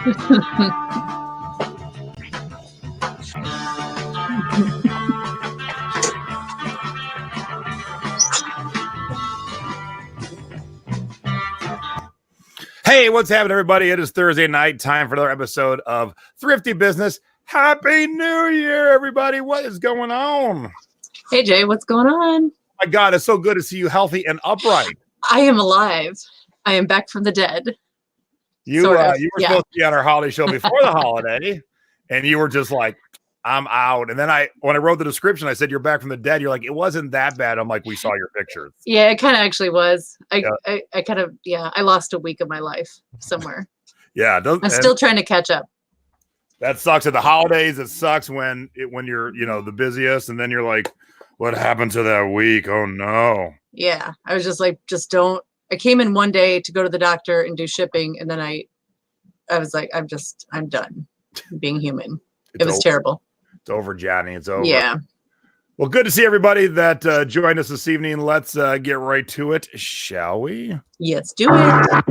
Hey, what's happening, everybody? It is Thursday night. Time for another episode of Thrifty Business. Happy New Year, everybody. What is going on? Hey, Jay, what's going on? My God, it's so good to see you healthy and upright. I am alive. I am back from the dead. You were supposed to be on our holiday show before the holiday, and you were just like, I'm out. And then when I wrote the description, I said, you're back from the dead. You're like, it wasn't that bad. I'm like, we saw your pictures. Yeah, it kind of actually was. I lost a week of my life somewhere. Yeah. I'm still trying to catch up. That sucks at the holidays. It sucks when you're, the busiest. And then you're like, what happened to that week? Oh, no. Yeah. I was just like, I came in one day to go to the doctor and do shipping. And then I was like, I'm done being human. It was terrible. It's over, Johnny. It's over. Yeah. Well, good to see everybody that joined us this evening. Let's get right to it, shall we? Yes, do it.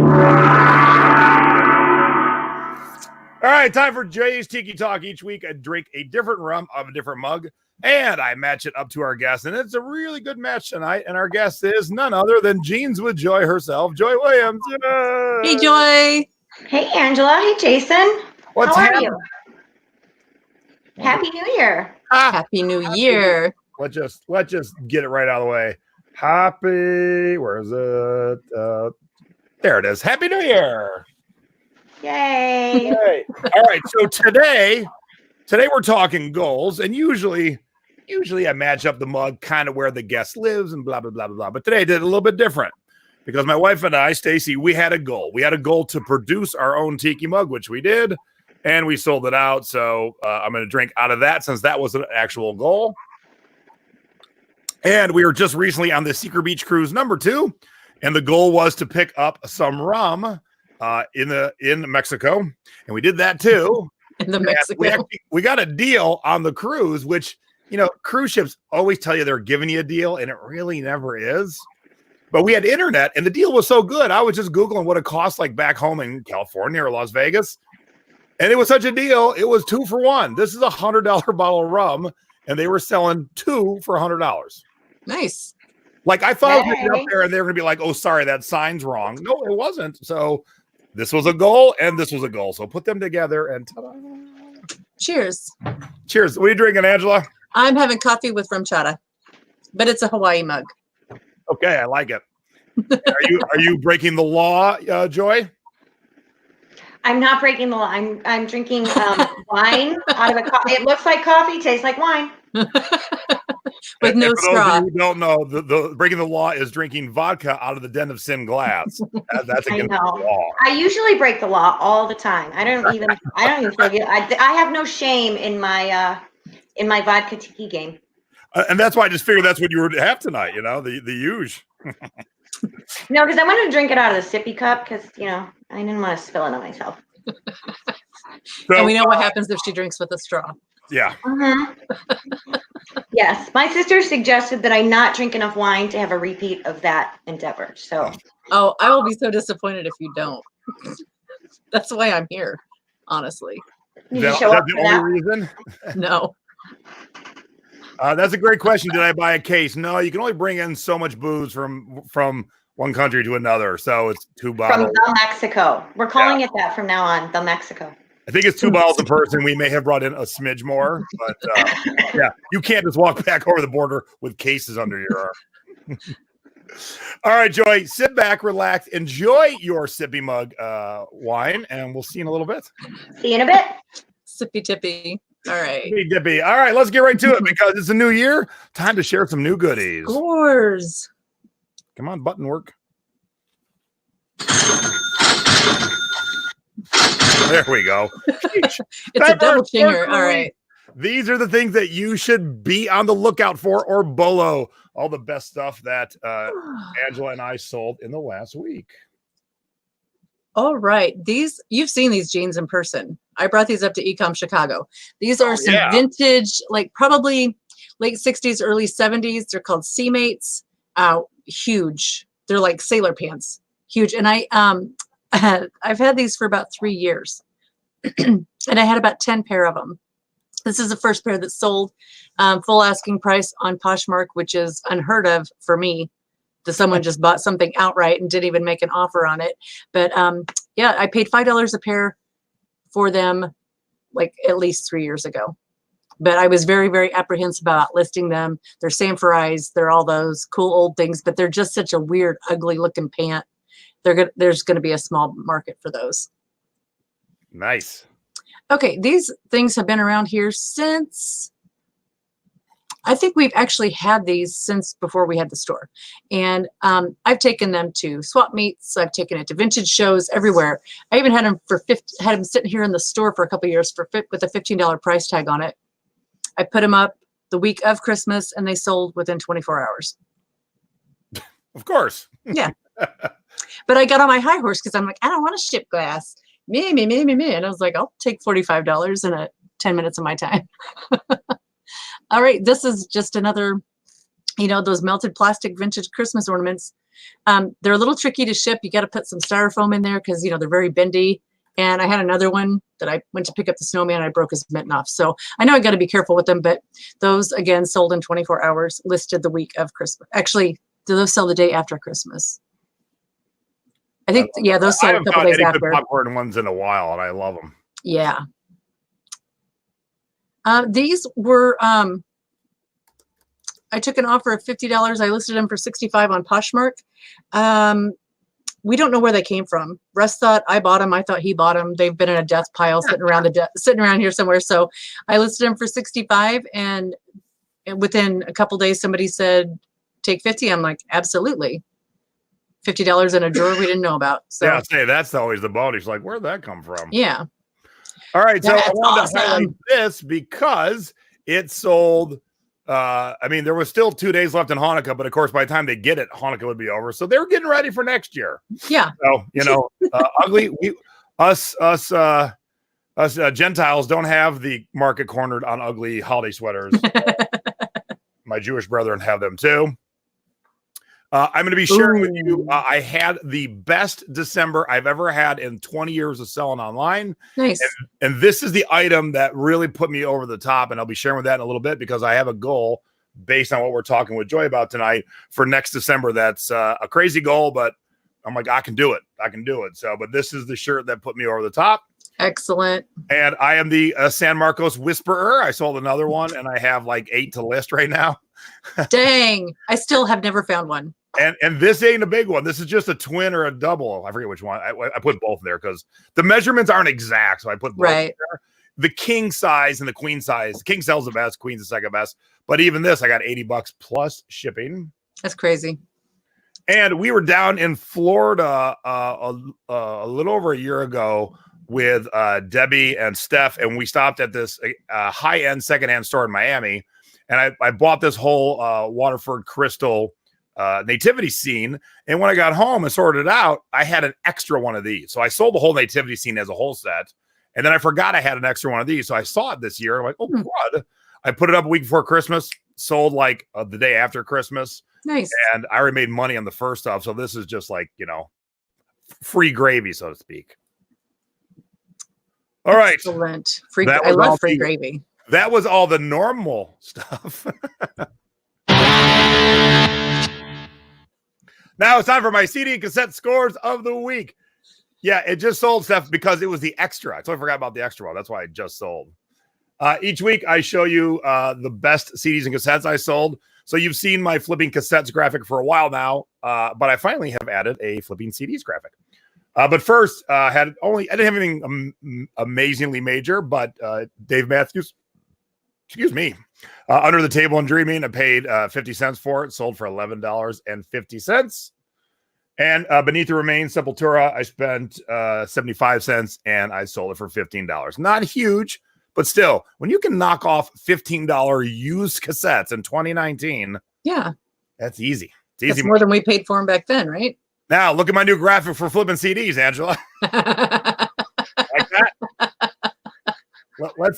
All right, time for Jay's Tiki Talk. Each week I drink a different rum of a different mug, and I match it up to our guest. And it's a really good match tonight. And our guest is none other than Jeans with Joy herself, Joy Williams. Hey, Joy. Hey, Angela. Hey, Jason. How are you? Happy New Year. Happy New Year. Let's just get it right out of the way. Where is it? There it is. Happy New Year. Yay. All right. So today we're talking goals, and usually I match up the mug kind of where the guest lives and blah, blah, blah, blah, blah. But today I did a little bit different because my wife and I, Stacy, we had a goal. We had a goal to produce our own tiki mug, which we did. And we sold it out, so I'm going to drink out of that since that was an actual goal. And we were just recently on the Secret Beach Cruise #2, and the goal was to pick up some rum in Mexico, and we did that too. We got a deal on the cruise, which cruise ships always tell you they're giving you a deal, and it really never is. But we had internet, and the deal was so good. I was just Googling what it cost, like back home in California or Las Vegas. And it was such a deal. It was 2 for 1. This is a $100 bottle of rum, and they were selling 2 for $100. Nice. Like I thought I was going to get up there and they were going to be like, oh, sorry, that sign's wrong. No, it wasn't. So this was a goal and this was a goal. So put them together and ta-da. Cheers. Cheers. What are you drinking, Angela? I'm having coffee with rum chata, but it's a Hawaii mug. Okay, I like it. Are you breaking the law, Joy? I'm not breaking the law. I'm drinking wine out of a coffee. It looks like coffee, tastes like wine. With no straw. Those who don't know, the breaking the law is drinking vodka out of the Den of Sin glass. That's against the law. I usually break the law all the time. I don't even feel good. I have no shame in my vodka tiki game. And that's why I just figured that's what you were to have tonight. The huge. No, because I wanted to drink it out of the sippy cup because, I didn't want to spill it on myself. So, and we know what happens if she drinks with a straw. Yeah. Yes. My sister suggested that I not drink enough wine to have a repeat of that endeavor. So. Oh, I will be so disappointed if you don't. That's why I'm here, honestly. Did you show up the for only that? reason? No. That's a great question. Did I buy a case? No, you can only bring in so much booze from one country to another. So it's 2 bottles. From the Mexico. We're calling it that from now on, the Mexico. I think it's 2 bottles a person. We may have brought in a smidge more, but yeah, you can't just walk back over the border with cases under your arm. All right, Joy, sit back, relax, enjoy your sippy mug wine, and we'll see you in a little bit. See you in a bit. Sippy tippy. All right. Sippy dippy. All right, let's get right to it because it's a new year. Time to share some new goodies. Scores. Come on, button work. There we go. It's a double chinger. All right. These are the things that you should be on the lookout for, or BOLO. All the best stuff that Angela and I sold in the last week. All right. You've seen these jeans in person. I brought these up to Ecom Chicago. These are some vintage, like probably late 60s, early 70s. They're called C-Mates. Huge. They're like sailor pants. Huge. And I've had these for about 3 years. and I had about 10 pair of them. This is the first pair that sold, full asking price on Poshmark, which is unheard of for me. That someone just bought something outright and didn't even make an offer on it. But yeah, I paid $5 a pair for them like at least 3 years ago. But I was very, very apprehensive about listing them. They're Sanforized. They're all those cool old things, but they're just such a weird, ugly looking pant. There's going to be a small market for those. Nice. Okay, these things have been around here since, I think we've actually had these since before we had the store. And I've taken them to swap meets. I've taken it to vintage shows everywhere. I even had them had them sitting here in the store for a couple of years with a $15 price tag on it. I put them up the week of Christmas and they sold within 24 hours. Of course. Yeah. But I got on my high horse because I'm like, I don't want to ship glass. Me. And I was like, I'll take $45 in 10 minutes of my time. All right. This is just another, those melted plastic vintage Christmas ornaments. They're a little tricky to ship. You got to put some styrofoam in there because, they're very bendy. And I had another one that I went to pick up the snowman and I broke his mitten off. So I know I got to be careful with them, but those again sold in 24 hours, listed the week of Christmas. Actually, do those sell the day after Christmas? I think, yeah, those sold a couple days after. I haven't popcorn ones in a while, and I love them. Yeah. These were, I took an offer of $50. I listed them for $65 on Poshmark. We don't know where they came from. Russ thought I bought them. I thought he bought them. They've been in a death pile sitting around here somewhere. So I listed them for $65, and within a couple days, somebody said, "Take 50." I'm like, absolutely. $50 in a drawer we didn't know about. So yeah, say that's always the bonus. Like, where'd that come from? Yeah. All right, so That's I wanted awesome. to highlight this because it sold. There was still 2 days left in Hanukkah, but of course, by the time they get it, Hanukkah would be over. So they were getting ready for next year. Yeah. So ugly. Us Gentiles don't have the market cornered on ugly holiday sweaters. My Jewish brethren have them too. I'm going to be sharing with you. I had the best December I've ever had in 20 years of selling online. Nice. And this is the item that really put me over the top. And I'll be sharing with that in a little bit because I have a goal based on what we're talking with Joy about tonight for next December. That's a crazy goal, but I'm like, I can do it. So, but this is the shirt that put me over the top. Excellent. And I am the San Marcos Whisperer. I sold another one and I have like 8 to list right now. Dang. I still have never found one. And this ain't a big one. This is just a twin or a double. I forget which one. I put both there because the measurements aren't exact. So I put both there. The king size and the queen size. The king sells the best, queen's the second best. But even this, I got $80 plus shipping. That's crazy. And we were down in Florida a little over a year ago with Debbie and Steph, and we stopped at this high-end secondhand store in Miami. And I bought this whole Waterford crystal nativity scene, and when I got home and sorted it out, I had an extra one of these. So I sold the whole nativity scene as a whole set, and then I forgot I had an extra one of these. So I saw it this year. I'm like, oh God. I put it up a week before Christmas, sold like the day after Christmas. Nice. And I already made money on the first stuff. So this is just like, free gravy, so to speak. All right. Excellent. I love free gravy. That was all the normal stuff. Now it's time for my CD and cassette scores of the week. Yeah, it just sold stuff because it was the extra. I totally forgot about the extra one. That's why it just sold. Each week I show you the best CDs and cassettes I sold. So you've seen my flipping cassettes graphic for a while now, but I finally have added a flipping CDs graphic. But first, I didn't have anything amazingly major, but Dave Matthews, Under the Table and Dreaming, I paid 50 cents for it, sold for $11.50. And Beneath the Remains, Sepultura, I spent 75 cents and I sold it for $15. Not huge, but still, when you can knock off $15 used cassettes in 2019, yeah, that's easy. It's easy. That's more than we paid for them back then, right? Now, look at my new graphic for flipping CDs, Angela. Like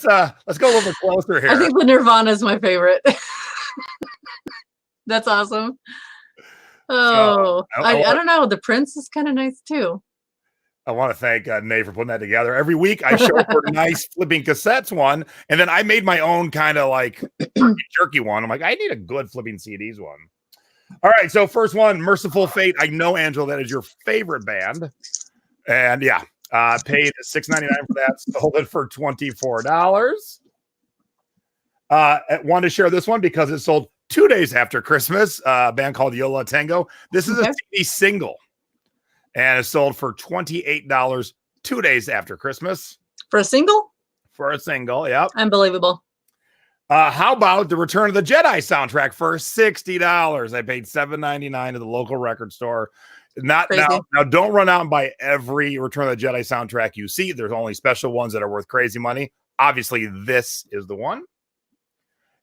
that? Let's go a little bit closer here. I think the Nirvana is my favorite. That's awesome. Oh, I don't know. The Prince is kind of nice too. I want to thank Nate for putting that together. Every week I show up for a nice flipping cassettes one, and then I made my own kind of like jerky one. I'm like, I need a good flipping CDs one. All right, so first one, Merciful Fate. I know, Angela, that is your favorite band. And yeah, paid $6.99 for that, sold it for $24. I wanted to share this one because it sold 2 days after Christmas. A band called Yola Tango. This is a CD single. And it sold for $28 2 days after Christmas. For a single? For a single, yep. Unbelievable. How about the Return of the Jedi soundtrack for $60? I paid $7.99 at the local record store. Now, don't run out and buy every Return of the Jedi soundtrack you see. There's only special ones that are worth crazy money. Obviously, this is the one.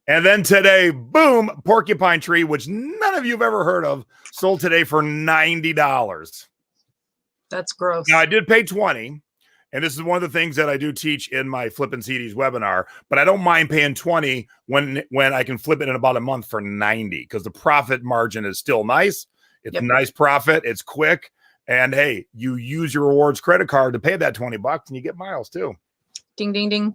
And then today, boom, Porcupine Tree, which none of you have ever heard of, sold today for $90. That's gross. Now, I did pay $20, and this is one of the things that I do teach in my Flippin' CDs webinar, but I don't mind paying $20 when I can flip it in about a month for $90 because the profit margin is still nice. It's a nice profit. It's quick. And, hey, you use your rewards credit card to pay that $20, and you get miles, too. Ding, ding, ding.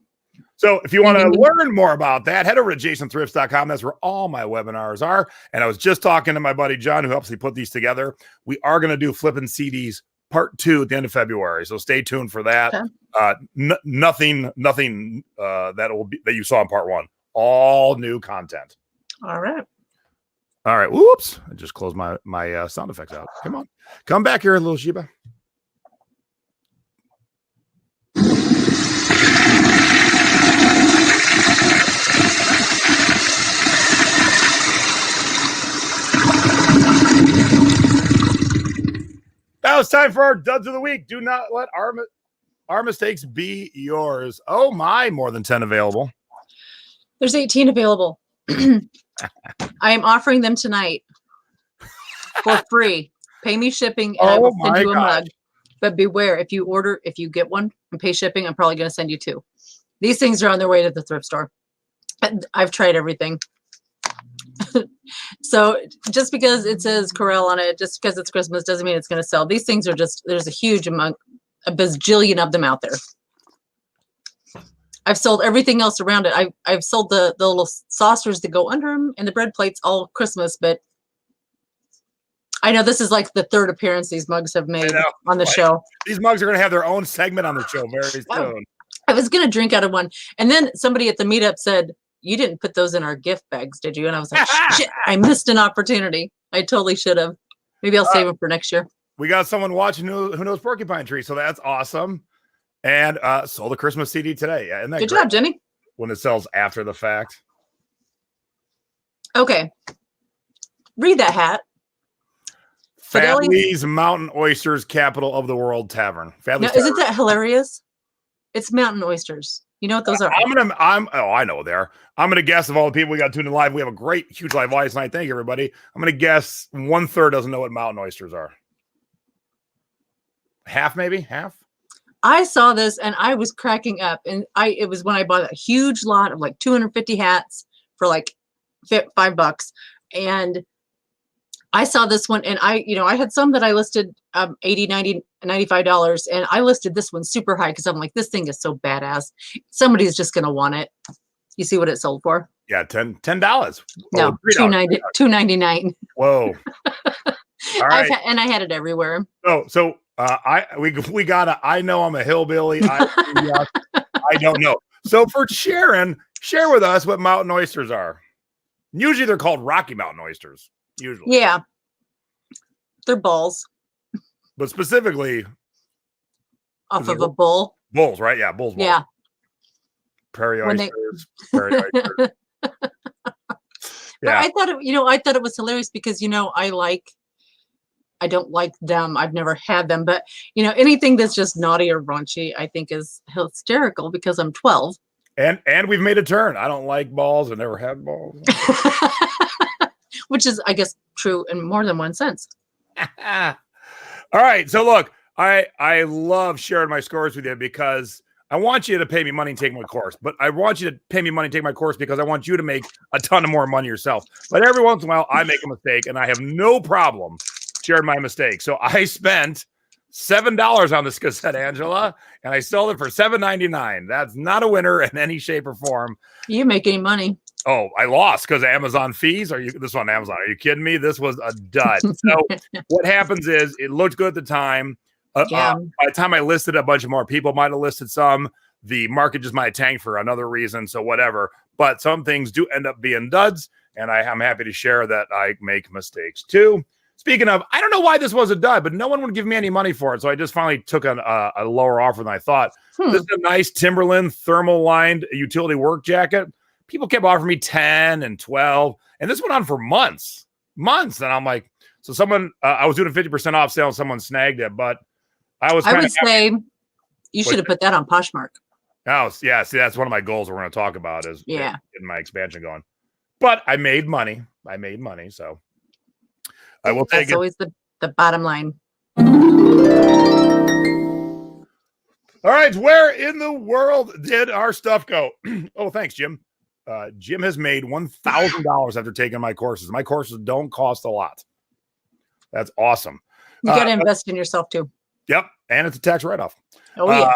So if you want to learn more about that, head over to jasonthrift.com. That's where all my webinars are. And I was just talking to my buddy John, who helps me put these together. We are going to do Flippin' CDs Part 2 at the end of February. So stay tuned for that. Okay. Nothing that you saw in Part 1. All new content. All right. Whoops. I just closed my sound effects out. Come on. Come back here, little Sheba. Now it's time for our duds of the week. Do not let our mistakes be yours. Oh my, more than 10 available. There's 18 available. I am offering them tonight for free. Pay me shipping and I will send you a mug. But beware, if you get one and pay shipping, I'm probably going to send you 2. These things are on their way to the thrift store. I've tried everything. So just because it says Corel on it, just because it's Christmas doesn't mean it's going to sell. These things are just, there's a huge amount, a bazillion of them out there. I've sold everything else around it. I've sold the little saucers that go under them and the bread plates all Christmas, but I know this is like the 3rd appearance these mugs have made on the show. These mugs are going to have their own segment on the show very soon. I was going to drink out of one. And then somebody at the meetup said, you didn't put those in our gift bags, did you? And I was like, shit, I missed an opportunity. I totally should have. Maybe I'll save them for next year. We got someone watching who knows Porcupine Tree, so that's awesome. And sold a Christmas CD today. Yeah, isn't that good job, Jenny? When it sells after the fact. Okay. Read that hat. Fadley's Mountain Oysters, capital of the world tavern. Now, isn't that hilarious? It's mountain oysters. You know what those are? I know there. I'm gonna guess of all the people we got tuned in live, we have a great, huge live audience tonight. Thank you, everybody. I'm gonna guess 1/3 doesn't know what mountain oysters are. Half, maybe half. I saw this and I was cracking up, and it was when I bought a huge lot of like 250 hats for like $5, and I saw this one, and I had some that I listed $80, $90, $95, and I listed this one super high because I'm like, this thing is so badass. Somebody's just gonna want it. You see what it sold for? Yeah, $10. No, $2.99. Whoa. All right. And I had it everywhere. So we gotta. I know I'm a hillbilly. I don't know. So for Sharon, share with us what mountain oysters are. Usually they're called Rocky Mountain oysters. Usually. Yeah. They're balls. But specifically off of a bull. Bulls, right? Yeah, bulls. Yeah. Prairie oysters. Prairie oysters. Yeah. I thought it was hilarious because I don't like them. I've never had them, but anything that's just naughty or raunchy, I think is hysterical because I'm 12. And we've made a turn. I don't like balls. I never had balls. Which is, I guess, true in more than one sense. All right. So look, I love sharing my scores with you because I want you to pay me money and take my course, but I want you to pay me money and take my course because I want you to make a ton of more money yourself. But every once in a while, I make a mistake, and I have no problem sharing my mistake. So I spent $7 on this cassette, Angela, and I sold it for $7.99. That's not a winner in any shape or form. You make any money? Oh, I lost because of Amazon fees. This on Amazon? Are you kidding me? This was a dud. So what happens is it looked good at the time. By the time I listed, a bunch of more people might have listed some. The market just might have tanked for another reason. So whatever. But some things do end up being duds, and I'm happy to share that I make mistakes too. Speaking of, I don't know why this was a dud, but no one would give me any money for it. So I just finally took a lower offer than I thought. This is a nice Timberland thermal lined utility work jacket. People kept offering me 10 and 12, and this went on for months. And I'm like, so someone, I was doing a 50% off sale and someone snagged it, but I would say you should have put that on Poshmark. Oh, yeah. See, that's one of my goals we're going to talk about is getting my expansion going. But I made money. So I will take it. That's always the bottom line. All right. Where in the world did our stuff go? Oh, thanks, Jim. Jim has made $1,000 after taking my courses. My courses don't cost a lot. That's awesome. You got to invest in yourself too. Yep. And it's a tax write-off. Oh, yeah.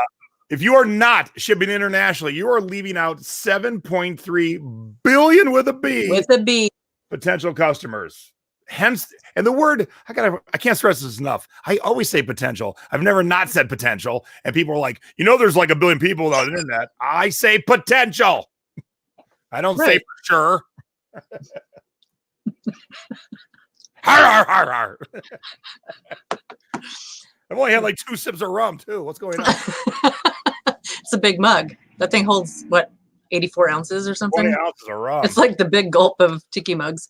If you are not shipping internationally, you are leaving out 7.3 billion with a B. With a B. Potential customers. Hence, and the word, I can't stress this enough. I always say potential. I've never not said potential. And people are like, there's like a billion people on the internet. I say potential. I don't say for sure. Har, har, har, har. I've only had like 2 sips of rum too. What's going on? It's a big mug. That thing holds 84 ounces or something? 20 ounces of rum. It's like the big gulp of tiki mugs.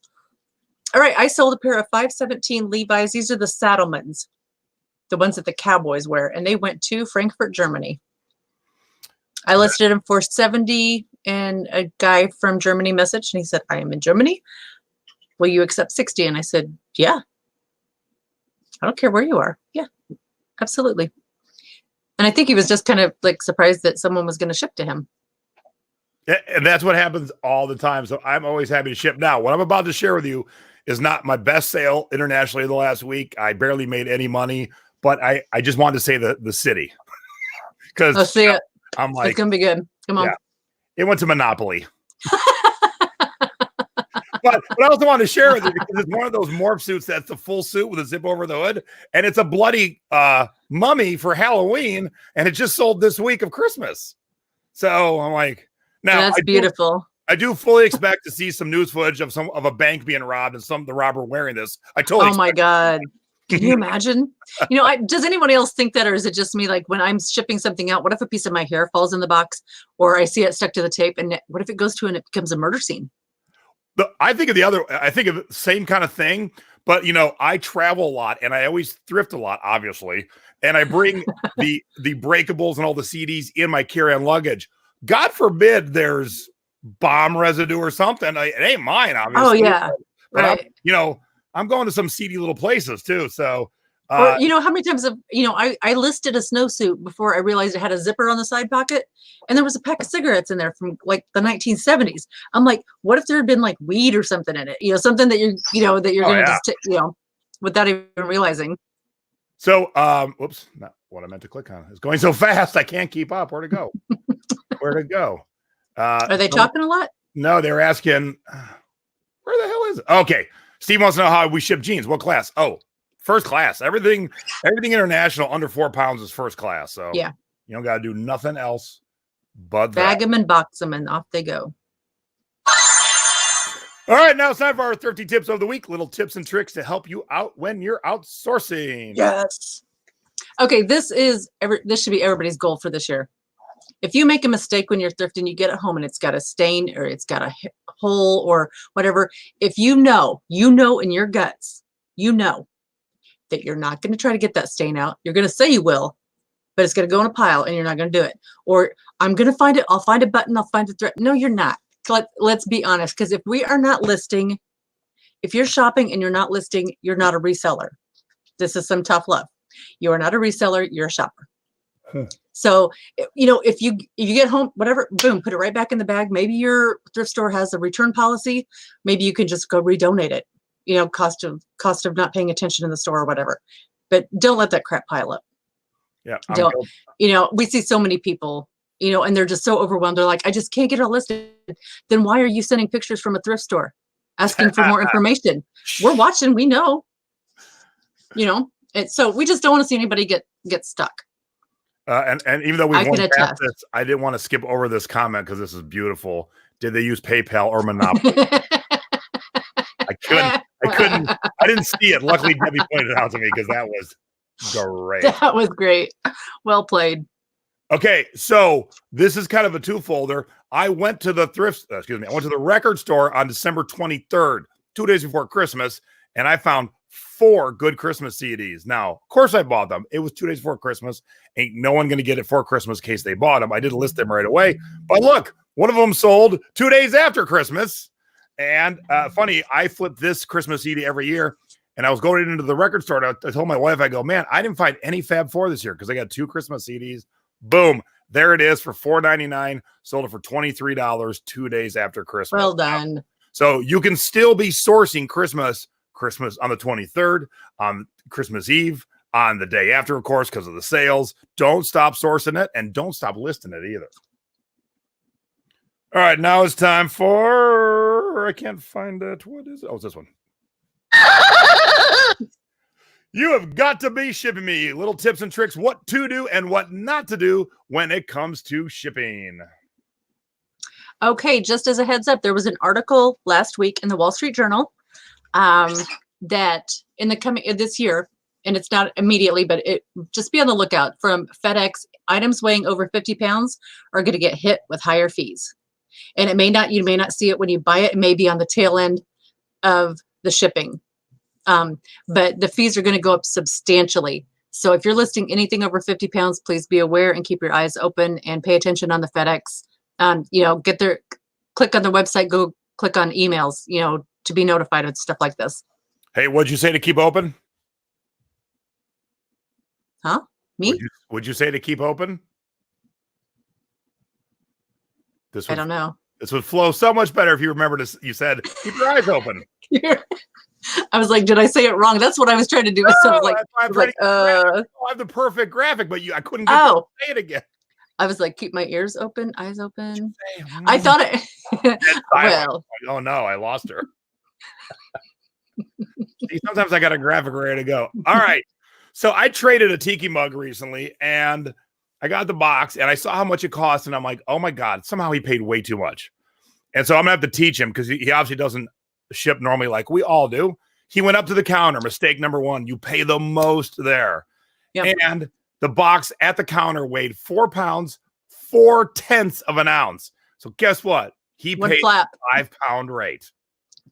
All right, I sold a pair of 517 Levi's. These are the Saddlemans, the ones that the cowboys wear, and they went to Frankfurt, Germany. I listed them for $70, and a guy from Germany messaged, and he said, I am in Germany. Will you accept $60? And I said, yeah. I don't care where you are. Yeah, absolutely. And I think he was just kind of like surprised that someone was going to ship to him. Yeah, and that's what happens all the time. So I'm always happy to ship. Now, what I'm about to share with you is not my best sale internationally the last week. I barely made any money, but I just wanted to say the city. Because I'm like, it's going to be good. Come on. Yeah, it went to Monopoly. But I also wanted to share with you because it's one of those morph suits that's the full suit with a zip over the hood, and it's a bloody mummy for Halloween, and it just sold this week of Christmas. So I'm like, now that's beautiful. I do fully expect to see some news footage of a bank being robbed and the robber wearing this. I totally. Oh my God. Can you imagine? Does anybody else think that, or is it just me? Like when I'm shipping something out, what if a piece of my hair falls in the box, or I see it stuck to the tape, and what if it goes to and it becomes a murder scene? I think of the same kind of thing, but I travel a lot and I always thrift a lot, obviously. And I bring the breakables and all the CDs in my carry-on luggage. God forbid there's bomb residue or something. It ain't mine, obviously. Oh yeah. But right. I'm going to some seedy little places too. So or, how many times I listed a snowsuit before I realized it had a zipper on the side pocket, and there was a pack of cigarettes in there from like the 1970s. I'm like, what if there had been like weed or something in it? Something that you're going to just, without even realizing. So, whoops, not what I meant to click on. It's going so fast, I can't keep up. Where to go? Are they talking a lot? No, they're asking, where the hell is it? Okay. Steve wants to know how we ship jeans. What class? Oh, first class. Everything international under 4 pounds is first class. So yeah, you don't got to do nothing else but bag them and box them, and off they go. All right, now it's time for our Thrifty tips of the week. Little tips and tricks to help you out when you're outsourcing. Yes. Okay, this should be everybody's goal for this year. If you make a mistake when you're thrifting, you get it home and it's got a stain or it's got a hole or whatever. If you know in your guts, that you're not going to try to get that stain out. You're going to say you will, but it's going to go in a pile and you're not going to do it. Or I'm going to find it. I'll find a button. I'll find a thread. No, you're not. Let's be honest. Because if we are not listing, if you're shopping and you're not listing, you're not a reseller. This is some tough love. You are not a reseller. You're a shopper. So, if you get home, whatever, boom, put it right back in the bag. Maybe your thrift store has a return policy. Maybe you can just go redonate it. Cost of not paying attention in the store or whatever. But don't let that crap pile up. Yeah. Don't, we see so many people, and they're just so overwhelmed. They're like, I just can't get it listed. Then why are you sending pictures from a thrift store asking for more information? We're watching, we know, and so we just don't want to see anybody get stuck. And even though we've went past attest. this, I didn't want to skip over this comment because this is beautiful. Did they use PayPal or Monopoly? I didn't see it. Luckily, Debbie pointed it out to me because that was great. That was great. Well played. Okay, so this is kind of a two-folder. I went to the record store on December 23rd, 2 days before Christmas, and I found 4 good Christmas CDs. Now, of course, I bought them. It was 2 days before Christmas. Ain't no one going to get it for Christmas in case they bought them. I didn't list them right away. But look, one of them sold 2 days after Christmas. And funny, I flip this Christmas CD every year. And I was going into the record store. I told my wife, I go, man, I didn't find any Fab 4 this year because I got 2 Christmas CDs. Boom. There it is for $4.99. Sold it for $23 2 days after Christmas. Well done. So you can still be sourcing Christmas on the 23rd, on Christmas Eve, on the day after, of course, because of the sales. Don't stop sourcing it and don't stop listing it either. All right, now it's time for, I can't find it. What is it? Oh, it's this one. You have got to be shipping me little tips and tricks, what to do and what not to do when it comes to shipping. Okay, just as a heads up, there was an article last week in the Wall Street Journal that in the coming this year, and it's not immediately, but just be on the lookout from FedEx. Items weighing over 50 pounds are going to get hit with higher fees, and you may not see it when you buy it. It may be on the tail end of the shipping, but the fees are going to go up substantially. So if you're listing anything over 50 pounds, please be aware and keep your eyes open and pay attention on the FedEx. Click on the website, go click on emails, to be notified of stuff like this. Hey, what'd you say to keep open? Huh? Me? Would you say to keep open? I don't know. This would flow so much better if you remembered you said, keep your eyes open. I was like, did I say it wrong? That's what I was trying to do. So I have the perfect graphic, but I couldn't get to say it again. I was like, keep my ears open, eyes open. I thought it. Well. Oh no, I lost her. See, sometimes I got a graphic ready to go. All right. So I traded a tiki mug recently and I got the box and I saw how much it cost. And I'm like, oh my God, somehow he paid way too much. And so I'm going to have to teach him because he obviously doesn't ship normally like we all do. He went up to the counter. Mistake number 1, you pay the most there. Yep. And the box at the counter weighed 4 pounds, 4/10 of an ounce. So guess what? He paid a 5 pound rate.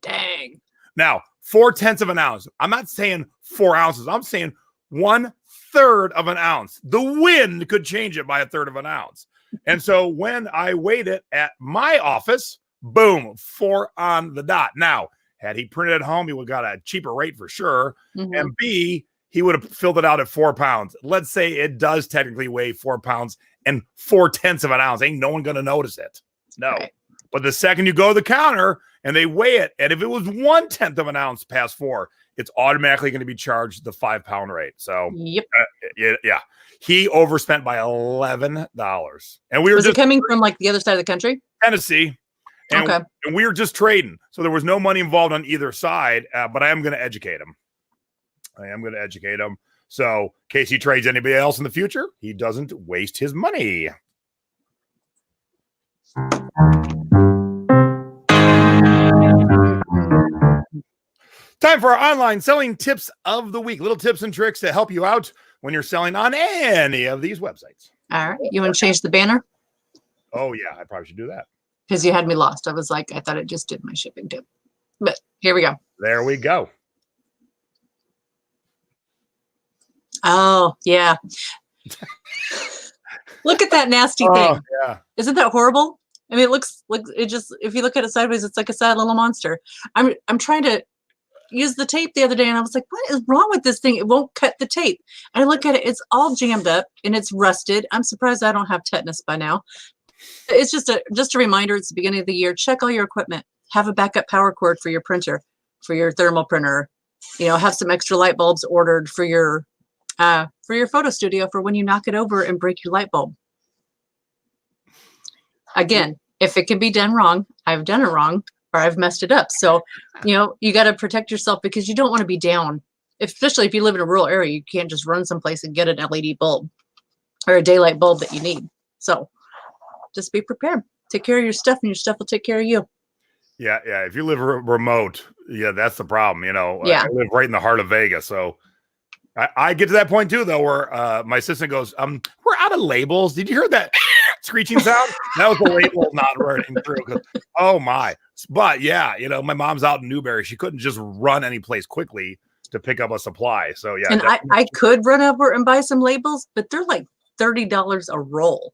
Dang. Now, 4/10 of an ounce. I'm not saying 4 ounces. I'm saying 1/3 of an ounce. The wind could change it by 1/3 of an ounce. And so when I weighed it at my office, boom, 4 on the dot. Now, had he printed at home, he would have got a cheaper rate for sure. Mm-hmm. And B, he would have filled it out at 4 pounds. Let's say it does technically weigh 4 pounds and 4/10 of an ounce. Ain't no one going to notice it. No. Right. But the second you go to the counter and they weigh it, and if it was 1/10 of an ounce past 4, it's automatically going to be charged the 5 pound rate. So, yep. Yeah. He overspent by $11. And we were just coming from like the other side of the country? Tennessee. And, okay. And we were just trading. So there was no money involved on either side, but I am going to educate him. So in case he trades anybody else in the future, he doesn't waste his money. Time for our online selling tips of the week. Little tips and tricks to help you out when you're selling on any of these websites. All right. You want to change the banner? Oh, yeah. I probably should do that. Because you had me lost. I was like, I thought it just did my shipping tip. But here we go. There we go. Oh, yeah. Look at that nasty thing. Yeah. Isn't that horrible? I mean, it looks like it just, if you look at it sideways, it's like a sad little monster. I'm trying to use the tape the other day and I was like, what is wrong with this thing? It won't cut the tape. I look at it, it's all jammed up and it's rusted. I'm surprised I don't have tetanus by now. It's just a reminder. It's the beginning of the year. Check all your equipment. Have a backup power cord for your printer, for your thermal printer. Have some extra light bulbs ordered for your for your photo studio for when you knock it over and break your light bulb. Again, if it can be done wrong, I've done it wrong or I've messed it up. So, you got to protect yourself because you don't want to be down, especially if you live in a rural area. You can't just run someplace and get an LED bulb or a daylight bulb that you need. So just be prepared. Take care of your stuff and your stuff will take care of you. Yeah. If you live remote, that's the problem. Yeah. I live right in the heart of Vegas. So I get to that point too, though, where my assistant goes, we're out of labels. Did you hear that screeching sound? That was the label not running through. Oh my. But yeah, my mom's out in Newberry. She couldn't just run any place quickly to pick up a supply. So yeah. And I could run over and buy some labels, but they're like $30 a roll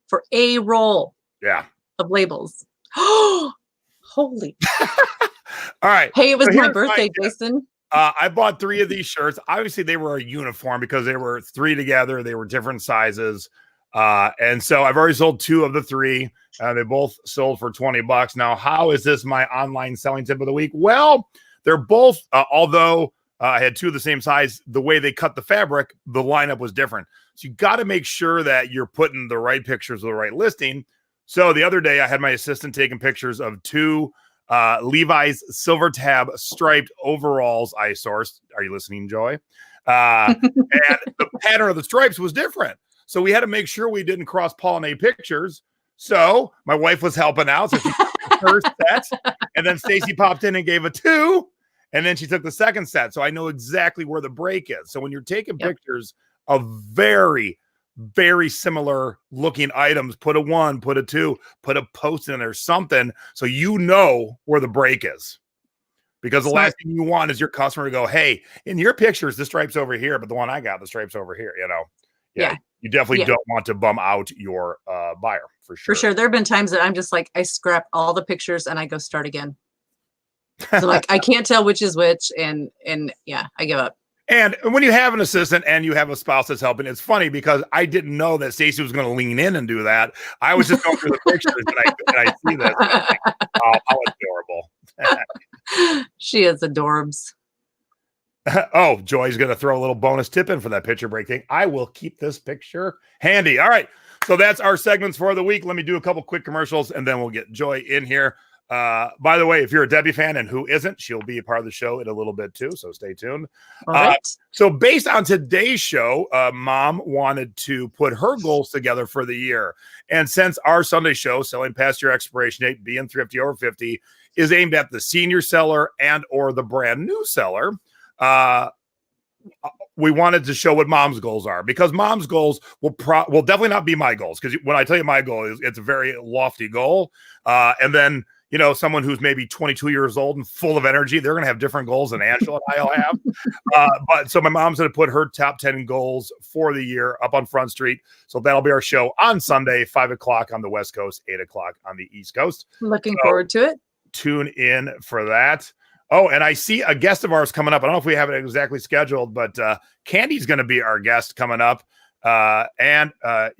for a roll. Yeah. Of labels. Oh, holy. All right. Hey, it was my birthday, Jason. I bought 3 of these shirts. Obviously, they were a uniform because they were 3 together. They were different sizes. And so I've already sold 2 of the 3. They both sold for $20. Now, how is this my online selling tip of the week? Well, they're both, although I had 2 of the same size, the way they cut the fabric, the lineup was different. So you got to make sure that you're putting the right pictures of the right listing. So the other day I had my assistant taking pictures of 2 Levi's silver tab striped overalls I sourced. Are you listening, Joy? And the pattern of the stripes was different. So we had to make sure we didn't cross-pollinate pictures. So my wife was helping out. So she took the first set, and then Stacy popped in and gave a 2, and then she took the second set. So I know exactly where the break is. So when you're taking pictures of very, very similar looking items, put a 1, put a 2, put a post in there, something, so where the break is. Because the last thing you want is your customer to go, hey, in your pictures, the stripe's over here, but the one I got, the stripe's over here, Yeah. You definitely don't want to bum out your buyer, for sure. For sure. There have been times that I'm just like, I scrap all the pictures and I go start again. So like, I can't tell which is which. And yeah, I give up. And when you have an assistant and you have a spouse that's helping, it's funny because I didn't know that Stacey was going to lean in and do that. I was just going through the pictures and I see this. And I'm like, oh, how adorable. She is adorbs. Oh, Joy's going to throw a little bonus tip in for that picture break thing. I will keep this picture handy. All right. So that's our segments for the week. Let me do a couple quick commercials and then we'll get Joy in here. By the way, if you're a Debbie fan and who isn't, she'll be a part of the show in a little bit too. So stay tuned. All right. So based on today's show, Mom wanted to put her goals together for the year. And since our Sunday show, Selling Past Your Expiration Date, Being Thrifty Over 50, is aimed at the senior seller and or the brand new seller, we wanted to show what Mom's goals are, because Mom's goals will definitely not be my goals. Because when I tell you my goal, it's a very lofty goal. And then, someone who's maybe 22 years old and full of energy, they're going to have different goals than Angela and I'll have. But so my mom's going to put her top 10 goals for the year up on Front Street. So that'll be our show on Sunday, 5:00 on the West Coast, 8:00 on the East Coast. Looking forward to it. Tune in for that. Oh, and I see a guest of ours coming up. I don't know if we have it exactly scheduled, but Candy's going to be our guest coming up. And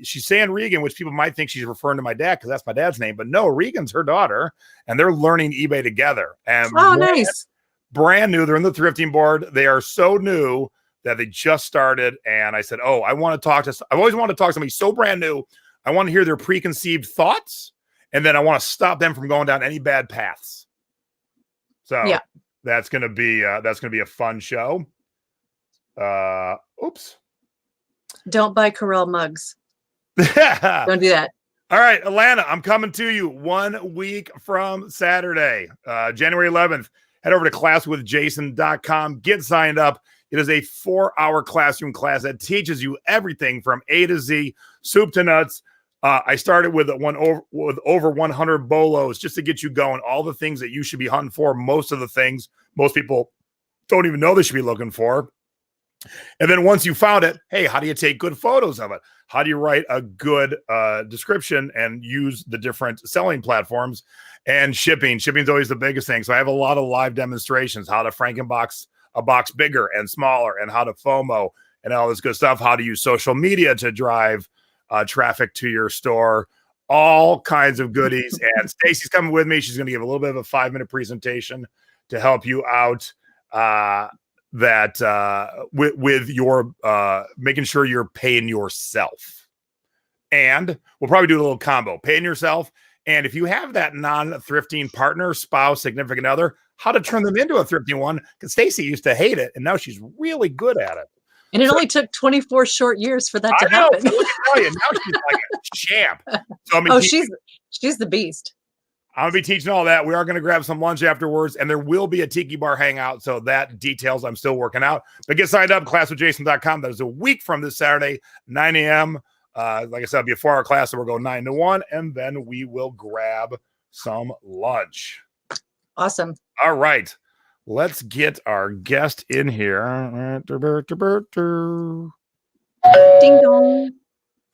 she's saying Regan, which people might think she's referring to my dad because that's my dad's name, but no, Regan's her daughter, and they're learning eBay together. And nice. Brand new. They're in the thrifting board. They are so new that they just started. And I said, I've always wanted to talk to somebody so brand new. I want to hear their preconceived thoughts, and then I want to stop them from going down any bad paths. So yeah, that's going to be a fun show. Oops. Don't buy Corel mugs. Don't do that. All right, Atlanta, I'm coming to you 1 week from Saturday, January 11th. Head over to classwithjason.com. Get signed up. It is a 4-hour classroom class that teaches you everything from A to Z, soup to nuts. I started with over 100 bolos just to get you going. All the things that you should be hunting for. Most of the things most people don't even know they should be looking for. And then once you found it, hey, how do you take good photos of it? How do you write a good description and use the different selling platforms? And shipping. Shipping's always the biggest thing. So I have a lot of live demonstrations, how to Frankenbox a box bigger and smaller, and how to FOMO and all this good stuff, how to use social media to drive traffic to your store, all kinds of goodies. And Stacy's coming with me. She's going to give a little bit of a 5-minute presentation to help you out. that with your making sure you're paying yourself. And we'll probably do a little combo, paying yourself. And if you have that non-thrifting partner, spouse, significant other, how to turn them into a thrifting one. Because Stacy used to hate it, and now she's really good at it. And it only took 24 short years for that to happen. Let me tell you, now she's like a champ. So she's the beast. I'm going to be teaching all that. We are going to grab some lunch afterwards, and there will be a tiki bar hangout. So that details I'm still working out. But get signed up, classwithjason.com. That is a week from this Saturday, 9 a.m. Like I said, it'll be a 4-hour class, so we'll go 9 to 1, and then we will grab some lunch. Awesome. All right. Let's get our guest in here. Ding dong.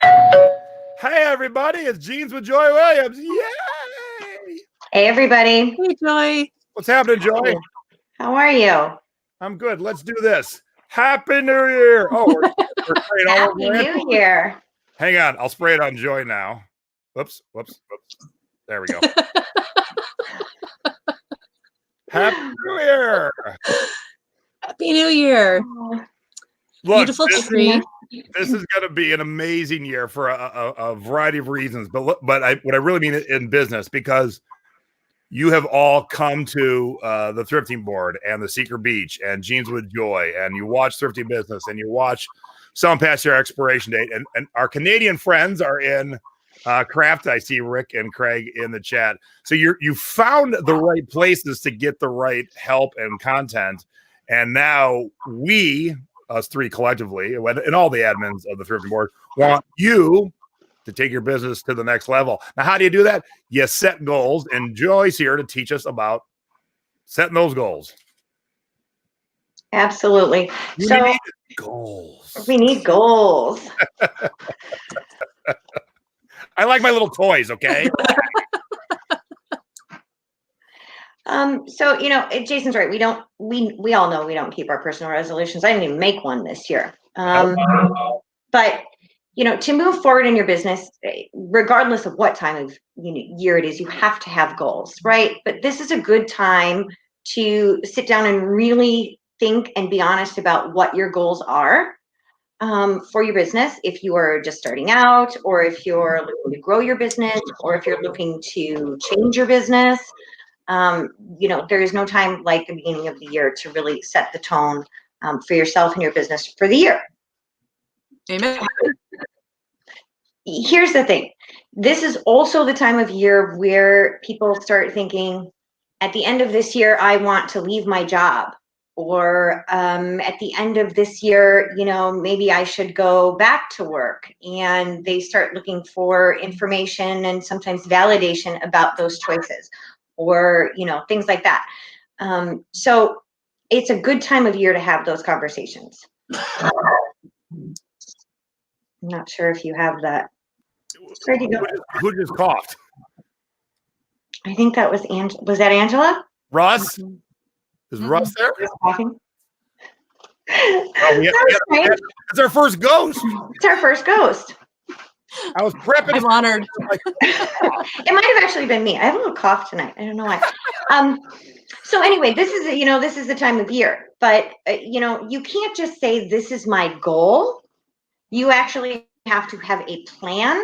Hey, everybody. It's Jeans with Joy Williams. Yay! Hey, everybody. Hey, Joy. What's happening, Joy? How are you? I'm good. Let's do this. Happy New Year. Oh, we're spraying all over Happy New Year. Hang on. I'll spray it on Joy now. Whoops. There we go. Happy New Year. Happy New Year. Look, beautiful tree. This is going to be an amazing year for a variety of reasons. But what I really mean in business, because you have all come to the Thrifting Board and the Secret Beach and Jeans with Joy, and you watch Thrifty Business, and you watch some past their expiration date. And our Canadian friends are in Craft. I see Rick and Craig in the chat. So you found the right places to get the right help and content. And now we, us three collectively, and all the admins of the Thrifting Board, want you to take your business to the next level. Now, how do you do that? You set goals, and Joy's here to teach us about setting those goals. Absolutely. We need goals. We need goals. I like my little toys, okay? So, Jason's right. We all know we don't keep our personal resolutions. I didn't even make one this year. But, to move forward in your business, regardless of what time of year it is, you have to have goals, right? But this is a good time to sit down and really think and be honest about what your goals are for your business. If you are just starting out, or if you're looking to grow your business, or if you're looking to change your business, there is no time like the beginning of the year to really set the tone for yourself and your business for the year. Amen. Here's the thing. This is also the time of year where people start thinking, at the end of this year, I want to leave my job. Or at the end of this year, maybe I should go back to work. And they start looking for information and sometimes validation about those choices, or, things like that. So it's a good time of year to have those conversations. I'm not sure if you have that. Where'd you go? Who just coughed? I think that was Angela. Was that Angela? Russ? Is Russ there? Oh, it's our first ghost. It's our first ghost. I was prepping. I'm honored. It might have actually been me. I have a little cough tonight. I don't know why. So anyway, this is the time of year, but you can't just say this is my goal. You actually have to have a plan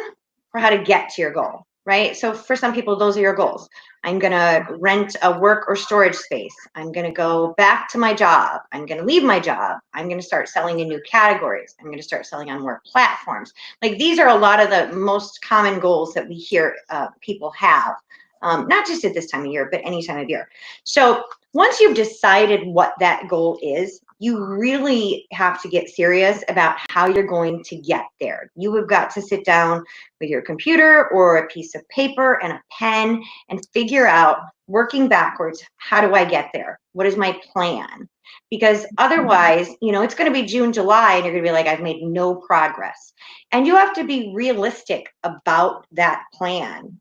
for how to get to your goal, right? So for some people, those are your goals. I'm going to rent a work or storage space. I'm going to go back to my job. I'm going to leave my job. I'm going to start selling in new categories. I'm going to start selling on more platforms. Like, these are a lot of the most common goals that we hear people have, not just at this time of year, but any time of year. So once you've decided what that goal is, you really have to get serious about how you're going to get there. You have got to sit down with your computer or a piece of paper and a pen and figure out, working backwards, how do I get there? What is my plan? Because otherwise, it's going to be June, July, and you're going to be like, I've made no progress. And you have to be realistic about that plan.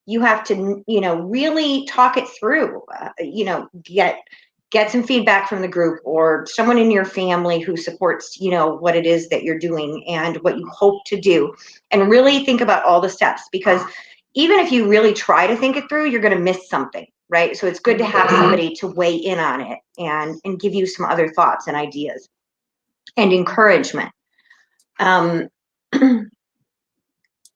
You have to, really talk it through, get some feedback from the group or someone in your family who supports, what it is that you're doing and what you hope to do, and really think about all the steps, because even if you really try to think it through, you're going to miss something. right? So it's good to have somebody to weigh in on it and give you some other thoughts and ideas and encouragement.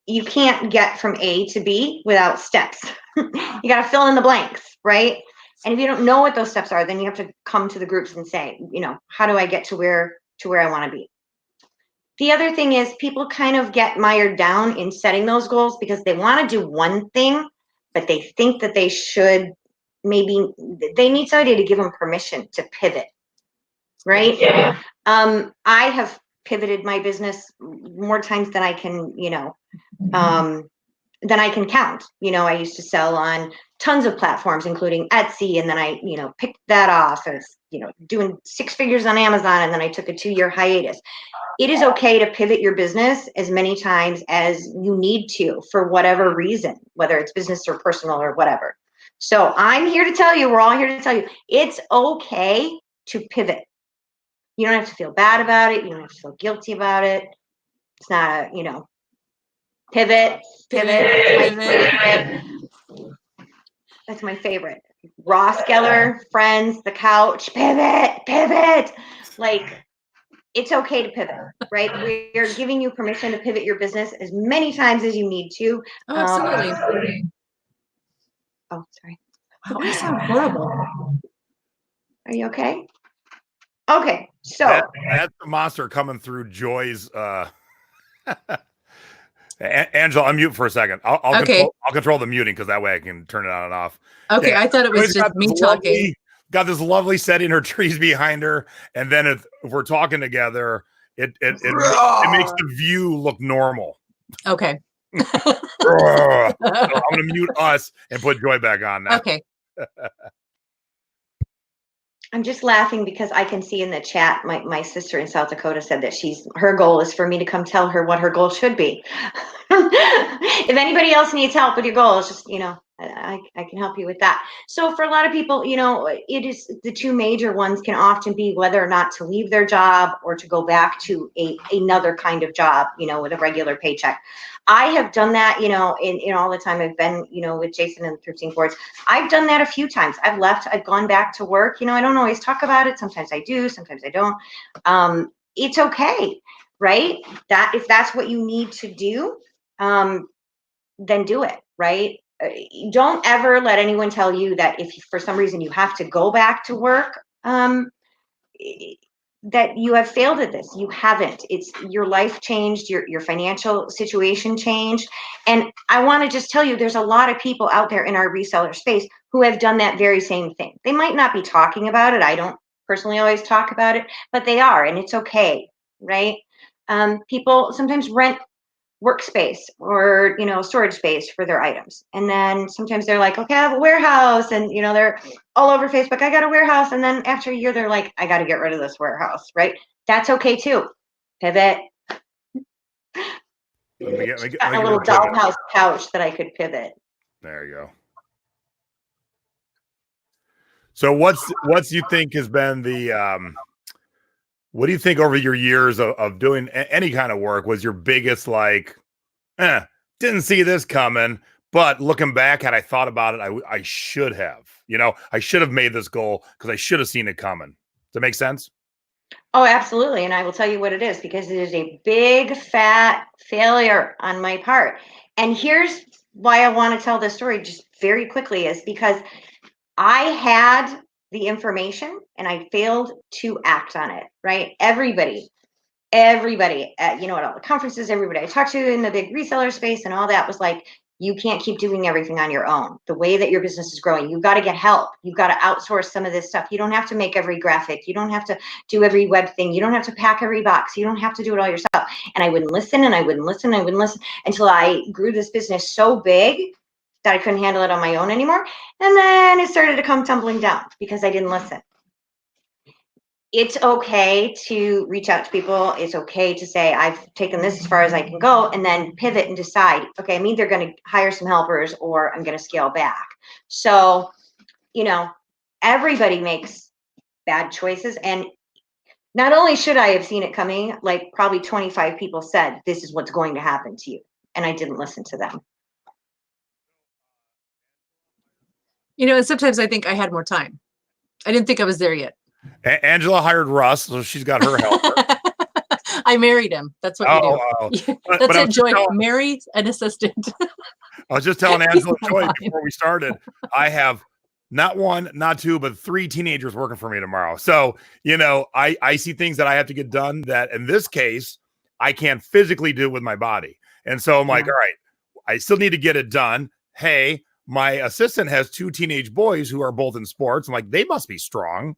You can't get from A to B without steps. You got to fill in the blanks, right? And if you don't know what those steps are, then you have to come to the groups and say, how do I get to where I want to be? The other thing is people kind of get mired down in setting those goals because they want to do one thing, but they think that they should they need somebody to give them permission to pivot, right? Yeah. I have pivoted my business more times than I can, than I can count. I used to sell on tons of platforms, including Etsy, and then I, picked that off as, doing 6 figures on Amazon, and then I took a 2-year hiatus. It is okay to pivot your business as many times as you need to for whatever reason, whether it's business or personal or whatever. So I'm here to tell you, we're all here to tell you, it's okay to pivot. You don't have to feel bad about it. You don't have to feel guilty about it. It's not a, pivot. That's my favorite. Ross Geller, Friends, The Couch, pivot. Like, it's okay to pivot, right? We're giving you permission to pivot your business as many times as you need to. Oh, absolutely. Oh, sorry. Wow, I sound horrible. Are you okay? Okay, so that's the monster coming through Joy's. Angela, unmute for a second. I'll control the muting because that way I can turn it on and off. Okay, yeah. I thought it was just me talking. Got this lovely setting, her trees behind her, and then if we're talking together, it makes the view look normal. Okay. So I'm gonna mute us and put Joy back on now. Okay. I'm just laughing because I can see in the chat, my sister in South Dakota said that her goal is for me to come tell her what her goal should be. If anybody else needs help with your goals, just, I can help you with that. So for a lot of people, it is the 2 major ones can often be whether or not to leave their job or to go back to another kind of job, with a regular paycheck. I have done that, in all the time I've been, with Jason and the Thrifting Boards. I've done that a few times. I've left, I've gone back to work. I don't always talk about it. Sometimes I do, sometimes I don't. It's okay, right? If that's what you need to do, then do it, right? Don't ever let anyone tell you that if for some reason you have to go back to work, that you have failed at this. You haven't. It's your life changed, your financial situation changed. And I want to just tell you, there's a lot of people out there in our reseller space who have done that very same thing. They might not be talking about it. I don't personally always talk about it, but they are, and it's okay, right? People sometimes rent workspace or storage space for their items, and then sometimes they're like, okay, I have a warehouse, and they're all over Facebook, I got a warehouse, and then after a year they're like, I got to get rid of this warehouse, right? That's okay too. Pivot. Let me get a little dollhouse couch that I could pivot. There you go. So what's you think has been the what do you think over your years of doing any kind of work was your biggest, didn't see this coming, but looking back, had I thought about it, I should have, I should have made this goal because I should have seen it coming. Does that make sense? Oh, absolutely. And I will tell you what it is, because it is a big fat failure on my part. And here's why I want to tell this story just very quickly, is because I had the information and I failed to act on it, right? Everybody at all the conferences, everybody I talked to in the big reseller space and all that was like, you can't keep doing everything on your own. The way that your business is growing, you've got to get help. You've got to outsource some of this stuff. You don't have to make every graphic. You don't have to do every web thing. You don't have to pack every box. You don't have to do it all yourself. And I wouldn't listen, and I wouldn't listen, and I wouldn't listen until I grew this business so big that I couldn't handle it on my own anymore. And then it started to come tumbling down because I didn't listen. It's okay to reach out to people. It's okay to say, I've taken this as far as I can go, and then pivot and decide, okay, I'm either going to hire some helpers or I'm going to scale back. So, everybody makes bad choices. And not only should I have seen it coming, like probably 25 people said, this is what's going to happen to you. And I didn't listen to them. And sometimes I think I had more time. I didn't think I was there yet. Angela hired Russ, so she's got her helper. I married him. That's what you do. That's it, Joy. Marry an assistant. I was just telling Angela and Joy before we started, I have not one, not two, but 3 teenagers working for me tomorrow. So, I see things that I have to get done that in this case, I can't physically do with my body. And so I'm like, all right, I still need to get it done. Hey, my assistant has 2 teenage boys who are both in sports. I'm like, they must be strong.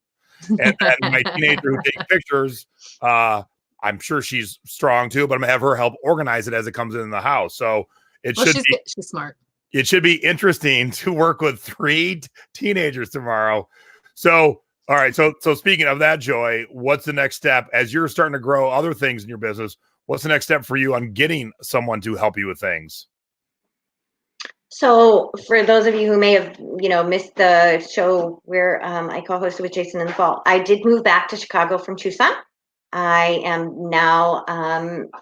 And then my teenager who takes pictures, I'm sure she's strong too, but I'm gonna have her help organize it as it comes in the house. So she's smart. It should be interesting to work with 3 teenagers tomorrow. So, all right. So speaking of that, Joy, what's the next step as you're starting to grow other things in your business? What's the next step for you on getting someone to help you with things? So for those of you who may have, missed the show where I co-hosted with Jason in the fall, I did move back to Chicago from Tucson. I am now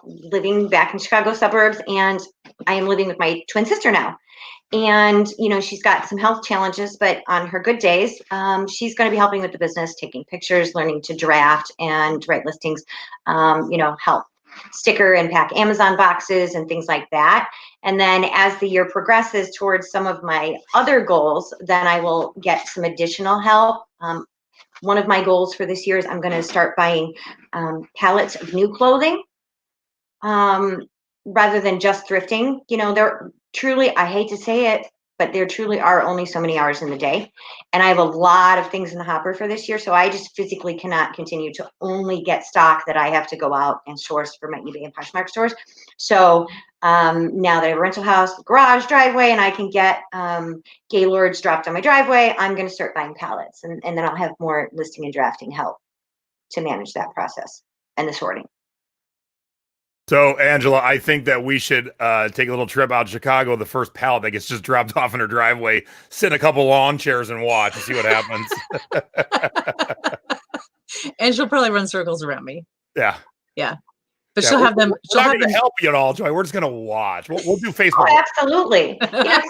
living back in Chicago suburbs, and I am living with my twin sister now. And, she's got some health challenges, but on her good days, she's going to be helping with the business, taking pictures, learning to draft and write listings, help sticker and pack Amazon boxes and things like that. And then as the year progresses towards some of my other goals, then I will get some additional help. One of my goals for this year is I'm going to start buying pallets of new clothing rather than just thrifting. They're truly, I hate to say it, but there truly are only so many hours in the day. And I have a lot of things in the hopper for this year. So I just physically cannot continue to only get stock that I have to go out and source for my eBay and Poshmark stores. So now that I have a rental house, garage, driveway, and I can get Gaylords dropped on my driveway, I'm going to start buying pallets. And then I'll have more listing and drafting help to manage that process and the sorting. So, Angela, I think that we should take a little trip out to Chicago. The first pallet that gets just dropped off in her driveway, sit in a couple lawn chairs and watch and see what happens. And she'll probably run circles around me. Yeah. But she'll have them. We're not going to help you at all, Joy. We're just going to watch. We'll do Facebook. Oh, absolutely.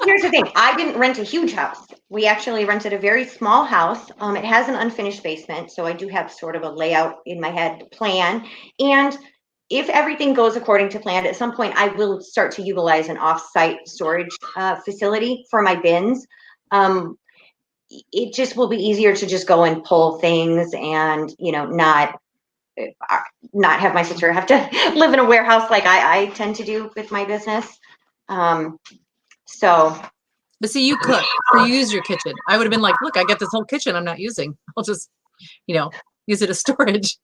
Here's the thing. I didn't rent a huge house. We actually rented a very small house. It has an unfinished basement, so I do have sort of a layout in my head plan. And if everything goes according to plan, at some point I will start to utilize an off-site storage facility for my bins. It just will be easier to just go and pull things and, not have my sister have to live in a warehouse like I tend to do with my business. But see, you cook, so you use your kitchen. I would have been like, look, I got this whole kitchen I'm not using. I'll just, use it as storage.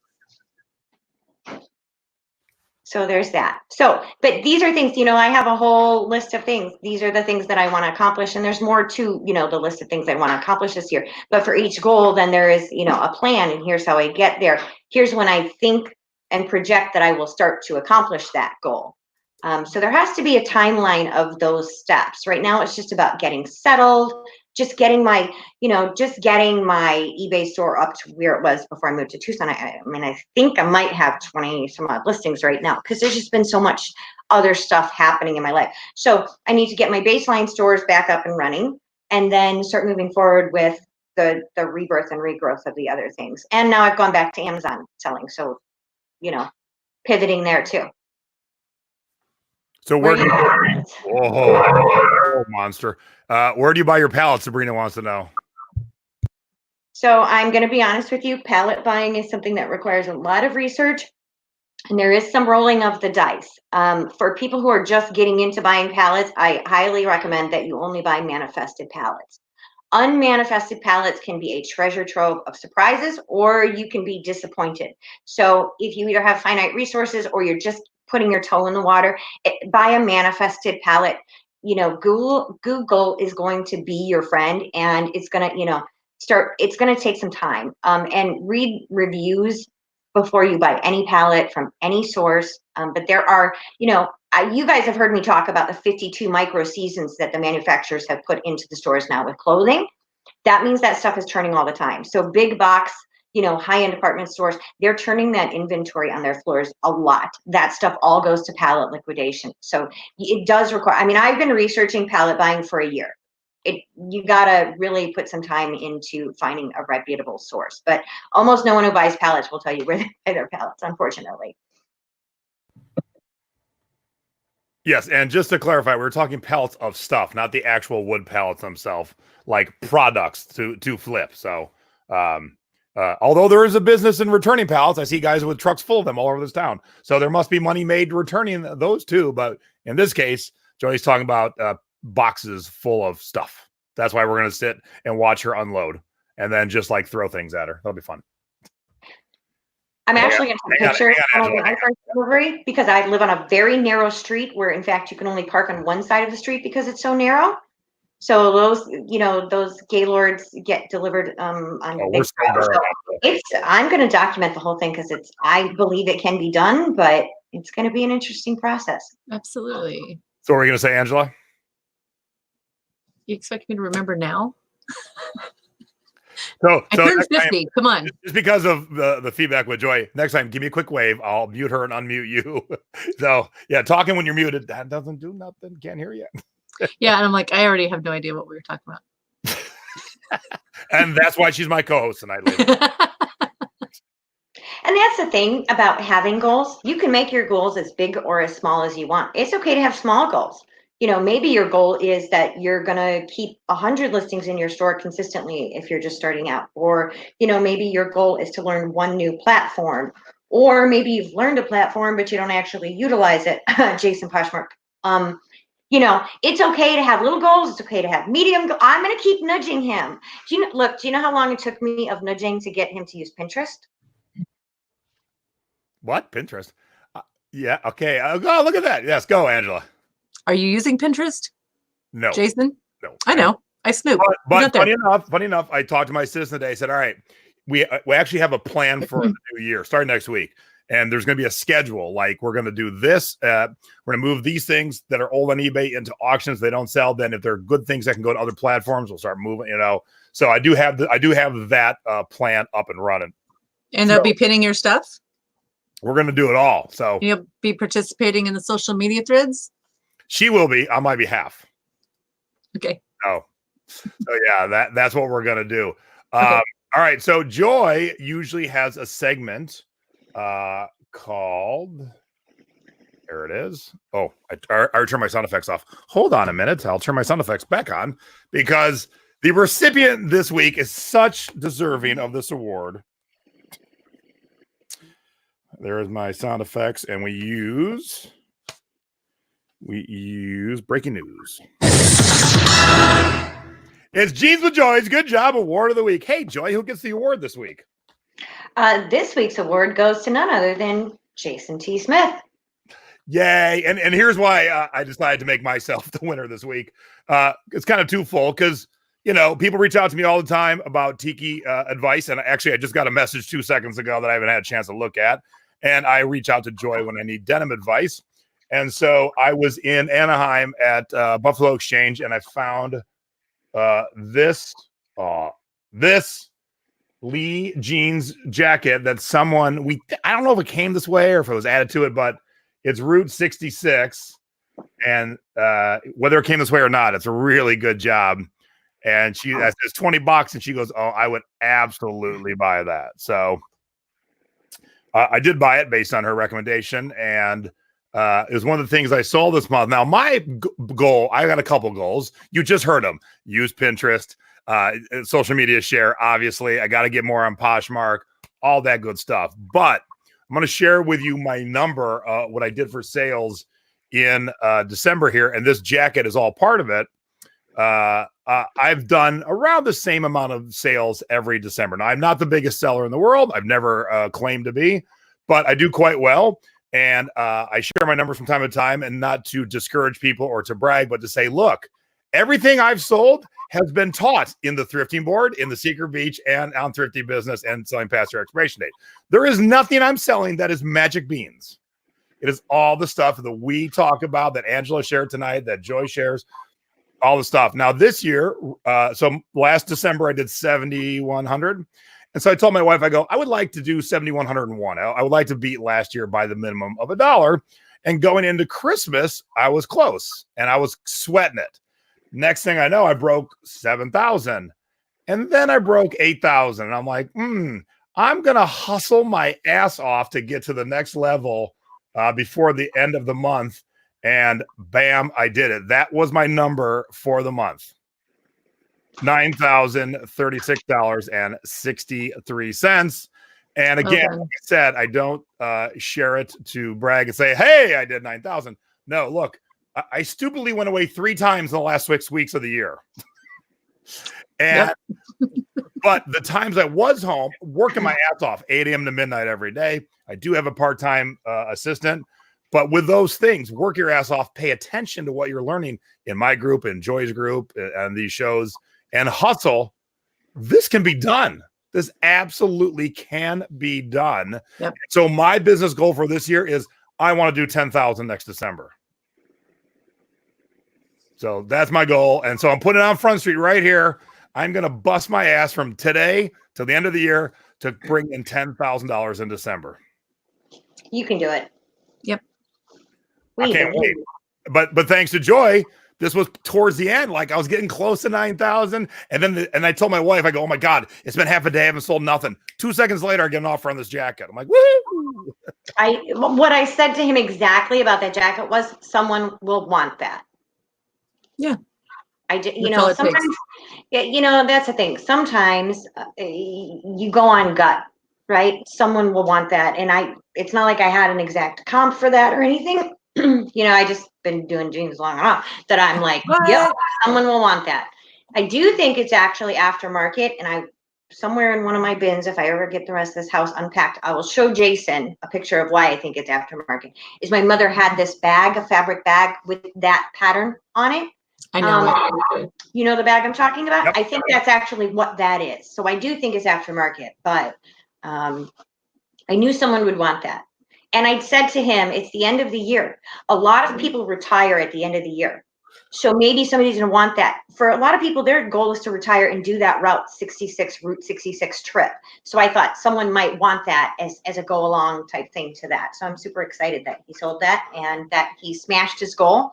So there's that. But these are things, I have a whole list of things. These are the things that I want to accomplish. And there's more to, the list of things I want to accomplish this year. But for each goal, then there is, a plan. And here's how I get there. Here's when I think and project that I will start to accomplish that goal. So there has to be a timeline of those steps. Right now, it's just about getting settled, just getting my eBay store up to where it was before I moved to Tucson. I think I might have 20 some odd listings right now because there's just been so much other stuff happening in my life. So I need to get my baseline stores back up and running and then start moving forward with the rebirth and regrowth of the other things. And now I've gone back to Amazon selling. So, pivoting there too. So where do you monster. Where do you buy your pallets? Sabrina wants to know. So I'm going to be honest with you. Pallet buying is something that requires a lot of research, and there is some rolling of the dice. For people who are just getting into buying pallets, I highly recommend that you only buy manifested pallets. Unmanifested pallets can be a treasure trove of surprises, or you can be disappointed. So if you either have finite resources or you're just putting your toe in the water, buy a manifested pallet. Google is going to be your friend, and it's going to, it's going to take some time and read reviews before you buy any pallet from any source. But there are, you guys have heard me talk about the 52 micro seasons that the manufacturers have put into the stores now with clothing. That means that stuff is turning all the time. So big box, high-end department stores, they're turning that inventory on their floors a lot. That stuff all goes to pallet liquidation. So it does require, I've been researching pallet buying for a year. you gotta really put some time into finding a reputable source. But almost no one who buys pallets will tell you where they buy their pallets, unfortunately. Yes, and just to clarify, we're talking pallets of stuff, not the actual wood pallets themselves, like products to flip. So, although there is a business in returning pallets, I see guys with trucks full of them all over this town. So there must be money made returning those too. But in this case, Joey's talking about boxes full of stuff. That's why we're going to sit and watch her unload and then just like throw things at her. That'll be fun. I'm actually going to take a picture of my first delivery because I live on a very narrow street where, in fact, you can only park on one side of the street because it's so narrow. So those Gaylords get delivered on big trucks. So I'm going to document the whole thing because I believe it can be done, but it's going to be an interesting process. Absolutely. So what are you going to say, Angela? You expect me to remember now? So I turned 50. Come on. Just because of the feedback with Joy, next time, give me a quick wave. I'll mute her and unmute you. So, yeah, talking when you're muted, that doesn't do nothing. Can't hear you. Yeah, and I'm like, I already have no idea what we were talking about. And that's why she's my co-host tonight. And that's the thing about having goals. You can make your goals as big or as small as you want. It's okay to have small goals. Maybe your goal is that you're going to keep 100 listings in your store consistently if you're just starting out. Or, maybe your goal is to learn one new platform. Or maybe you've learned a platform, but you don't actually utilize it. Jason Poshmark. It's okay to have little goals. It's okay to have medium goals. I'm going to keep nudging him. Do you know how long it took me of nudging to get him to use Pinterest? What? Pinterest? Yeah. Okay. Oh, look at that. Yes. Go, Angela. Are you using Pinterest? No. Jason? No. I know. I snoop. But funny enough, I talked to my assistant today. I said, all right, we actually have a plan for the new year, starting next week. And there's going to be a schedule. Like, we're going to do this. We're going to move these things that are old on eBay into auctions. They don't sell. Then if they're good things that can go to other platforms, we'll start moving, So I do have that plan up and running. And they'll be pinning your stuff? We're going to do it all. So you'll be participating in the social media threads? She will be on my behalf. Okay. Oh, so yeah, that's what we're gonna do. Okay. All right. So Joy usually has a segment called. There it is. Oh, I turned my sound effects off. Hold on a minute. I'll turn my sound effects back on because the recipient this week is such deserving of this award. There is my sound effects, and we use breaking news. It's Jeans with Joy's Good Job Award of the Week. Hey, Joy, who gets the award this week? This week's award goes to none other than Jason T. Smith. Yay. And here's why I decided to make myself the winner this week. It's kind of twofold because, people reach out to me all the time about tiki advice. And actually, I just got a message 2 seconds ago that I haven't had a chance to look at. And I reach out to Joy when I need denim advice. And so I was in Anaheim at Buffalo Exchange, and I found this Lee jeans jacket that I don't know if it came this way or if it was added to it, but it's Route 66. And whether it came this way or not, it's a really good job. And that says $20, and she goes, "Oh, I would absolutely buy that." So I did buy it based on her recommendation, and it was one of the things I sold this month. Now, my goal, I got a couple goals. You just heard them. Use Pinterest, social media share. Obviously, I got to get more on Poshmark, all that good stuff. But I'm going to share with you my number, what I did for sales in December here. And this jacket is all part of it. I've done around the same amount of sales every December. Now, I'm not the biggest seller in the world. I've never claimed to be, but I do quite well. And I share my numbers from time to time, and not to discourage people or to brag, but to say, look, everything I've sold has been taught in the thrifting board, in the Secret Beach, and on Thrifty Business and selling past their expiration date. There is nothing I'm selling that is magic beans. It is all the stuff that we talk about, that Angela shared tonight, that Joy shares, all the stuff. Now, this year, so last December, I did 7,100. And so I told my wife, I would like to do 7,101. I would like to beat last year by the minimum of $1. And going into Christmas, I was close and I was sweating it. Next thing I know, I broke 7,000. And then I broke 8,000. And I'm like, I'm going to hustle my ass off to get to the next level before the end of the month. And bam, I did it. That was my number for the month. $9,036.63. And again, like I said, I don't share it to brag and say, hey, I did 9,000. No, look, I stupidly went away 3 times in the last 6 weeks of the year. And but the times I was home, working my ass off, 8 a.m. to midnight every day. I do have a part-time assistant. But with those things, work your ass off, pay attention to what you're learning in my group, in Joy's group, and these shows, and hustle. This can be done. This absolutely can be done. Yep. So my business goal for this year is I want to do 10,000 next December. So that's my goal. And so I'm putting it on Front Street right here. I'm going to bust my ass from today till the end of the year to bring in $10,000 in December. You can do it. Yep. I can't wait. But thanks to Joy, this was towards the end. Like I was getting close to 9,000. And then I told my wife, I go, oh my God, it's been half a day. I haven't sold nothing. 2 seconds later, I get an offer on this jacket. I'm like, woo! What I said to him exactly about that jacket was someone will want that. Yeah. Sometimes, that's the thing. Sometimes you go on gut, right? Someone will want that. And it's not like I had an exact comp for that or anything. I just been doing jeans long enough that I'm like, yep, someone will want that. I do think it's actually aftermarket. And somewhere in one of my bins, if I ever get the rest of this house unpacked, I will show Jason a picture of why I think it's aftermarket. Is my mother had this bag, a fabric bag with that pattern on it. I know. You know the bag I'm talking about? Yep. I think that's actually what that is. So I do think it's aftermarket, but I knew someone would want that. And I said to him, it's the end of the year. A lot of people retire at the end of the year. So maybe somebody's going to want that. For a lot of people, their goal is to retire and do that Route 66 trip. So I thought someone might want that as a go along type thing to that. So I'm super excited that he sold that and that he smashed his goal.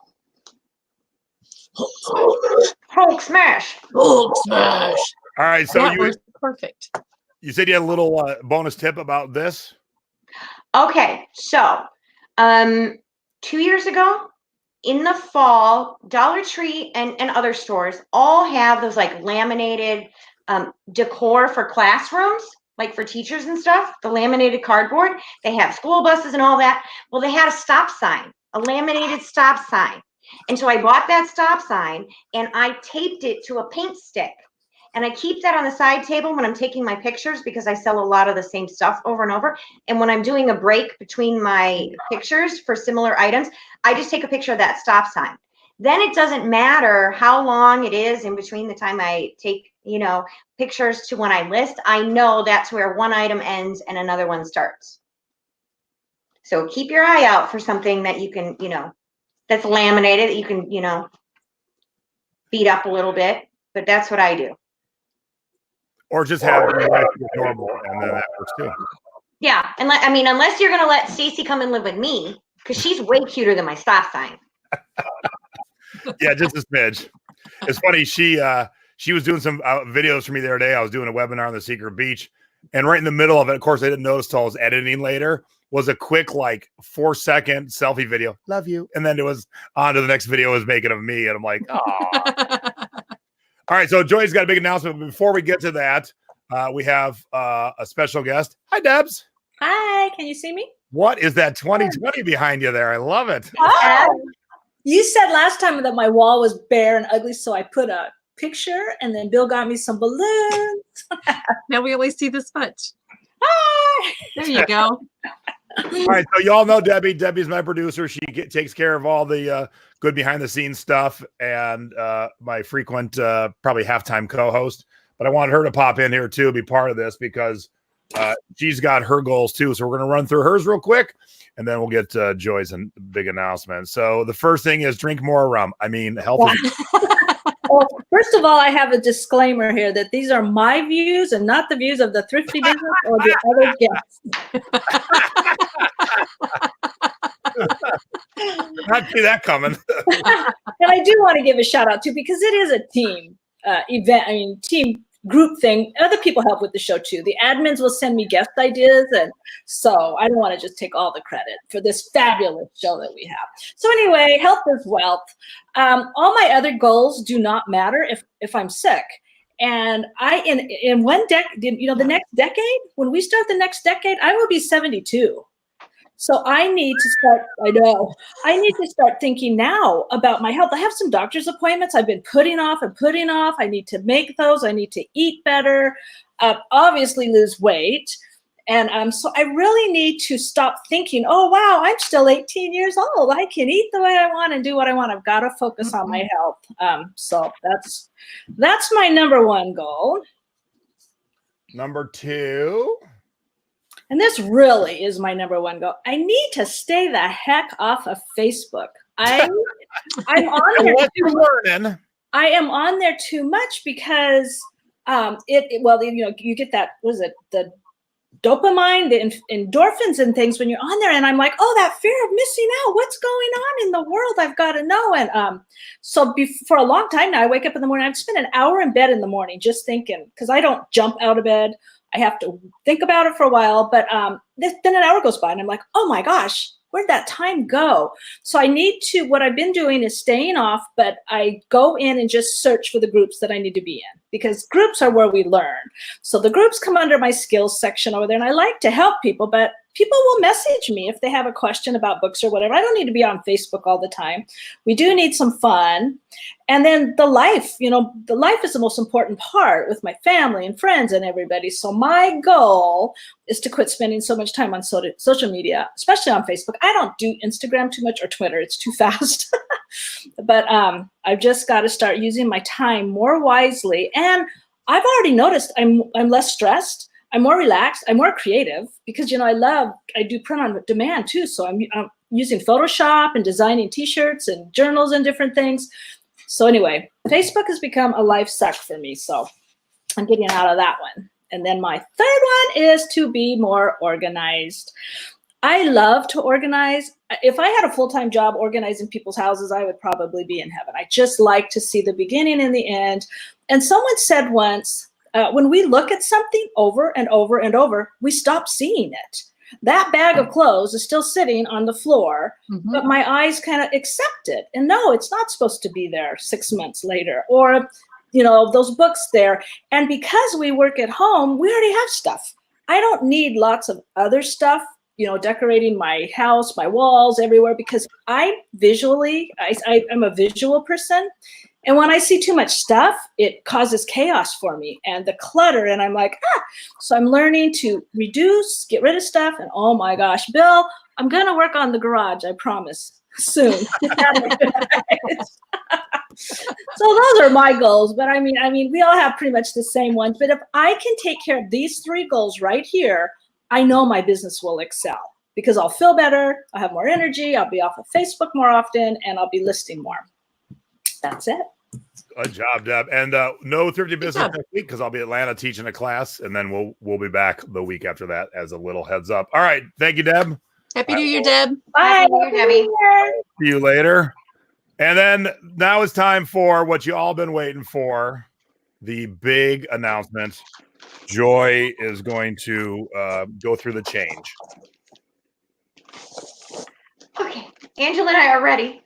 Hulk smash. Hulk smash. All right. So that was perfect. You said you had a little bonus tip about this. Okay. So 2 years ago in the fall, Dollar Tree and other stores all have those like laminated decor for classrooms, like for teachers and stuff, the laminated cardboard. They have school buses and all that. Well, they had a stop sign, a laminated stop sign. And so I bought that stop sign and I taped it to a paint stick. And I keep that on the side table when I'm taking my pictures because I sell a lot of the same stuff over and over. And when I'm doing a break between my pictures for similar items, I just take a picture of that stop sign. Then it doesn't matter how long it is in between the time I take, pictures to when I list. I know that's where one item ends and another one starts. So keep your eye out for something that you can, that's laminated that you can, beat up a little bit, but that's what I do. Or just have your life be normal, and then that works too. Yeah, and unless you're gonna let Stacey come and live with me, because she's way cuter than my stop sign. Yeah, just a smidge. It's funny. She was doing some videos for me the other day. I was doing a webinar on the Secret Beach, and right in the middle of it, of course, I didn't notice till I was editing later. Was a quick 4-second selfie video. Love you. And then it was on to the next video was making of me. And I'm like, oh. All right. So Joy's got a big announcement. But before we get to that, we have a special guest. Hi, Debs. Hi. Can you see me? What is that 2020 behind you there? I love it. Oh, you said last time that my wall was bare and ugly. So I put a picture and then Bill got me some balloons. Now we only see this much. Hi. There you go. All right, so y'all know Debbie. Debbie's my producer. She takes care of all the good behind-the-scenes stuff and my frequent, probably halftime co-host. But I wanted her to pop in here, too, be part of this because she's got her goals, too. So we're going to run through hers real quick, and then we'll get Joy's big announcement. So the first thing is drink more rum. I mean, health is... Well, first of all, I have a disclaimer here that these are my views and not the views of the Thrifty business or the other guests. Not see that coming. And I do want to give a shout out too, because it is a team event. I mean, team group thing. Other people help with the show too. The admins will send me guest ideas. And so I don't want to just take all the credit for this fabulous show that we have. So anyway, health is wealth. All my other goals do not matter if I'm sick. And in one decade, the next decade, when we start the next decade, I will be 72. So I need to start thinking now about my health. I have some doctor's appointments I've been putting off and putting off. I need to make those. I need to eat better, obviously lose weight. And so I really need to stop thinking, oh, wow, I'm still 18 years old. I can eat the way I want and do what I want. I've got to focus on my health. So that's my number one goal. Number two. And this really is my number one goal. I need to stay the heck off of Facebook. I'm on there. I am on there too much because you get that, the dopamine, the endorphins and things when you're on there. And I'm like, oh, that fear of missing out. What's going on in the world? I've got to know. And so for a long time now, I wake up in the morning. I've spent an hour in bed in the morning just thinking, because I don't jump out of bed. I have to think about it for a while, but then an hour goes by and I'm like, oh my gosh, where'd that time go? So what I've been doing is staying off, but I go in and just search for the groups that I need to be in, because groups are where we learn. So the groups come under my skills section over there, and I like to help people, but people will message me if they have a question about books or whatever. I don't need to be on Facebook all the time. We do need some fun. And then the life is the most important part with my family and friends and everybody. So my goal is to quit spending so much time on social media, especially on Facebook. I don't do Instagram too much or Twitter. It's too fast. But I've just got to start using my time more wisely. And I've already noticed I'm less stressed. I'm more relaxed. I'm more creative because, I do print on demand too. So I'm using Photoshop and designing t-shirts and journals and different things. So anyway, Facebook has become a life suck for me. So I'm getting out of that one. And then my third one is to be more organized. I love to organize. If I had a full-time job organizing people's houses, I would probably be in heaven. I just like to see the beginning and the end. And someone said once, when we look at something over and over and over, we stop seeing it. That bag of clothes is still sitting on the floor, but my eyes kind of accept it. And no, it's not supposed to be there 6 months later, or, those books there. And because we work at home, we already have stuff. I don't need lots of other stuff, decorating my house, my walls everywhere, because I'm a visual person. And when I see too much stuff, it causes chaos for me and the clutter. And I'm like, So I'm learning to reduce, get rid of stuff. And oh my gosh, Bill, I'm going to work on the garage. I promise soon. So those are my goals. But I mean, we all have pretty much the same ones. But if I can take care of these three goals right here, I know my business will excel because I'll feel better. I'll have more energy. I'll be off of Facebook more often and I'll be listing more. That's it. Good job, Deb. And no Thrifty Business next week because I'll be in Atlanta teaching a class, and then we'll be back the week after that as a little heads up. All right. Thank you, Deb. Happy New Year, Deb. Bye. Happy New Year, Debbie. See you later. And then now it's time for what you all been waiting for, the big announcement. Joy is going to go through the change. Okay. Angela and I are ready.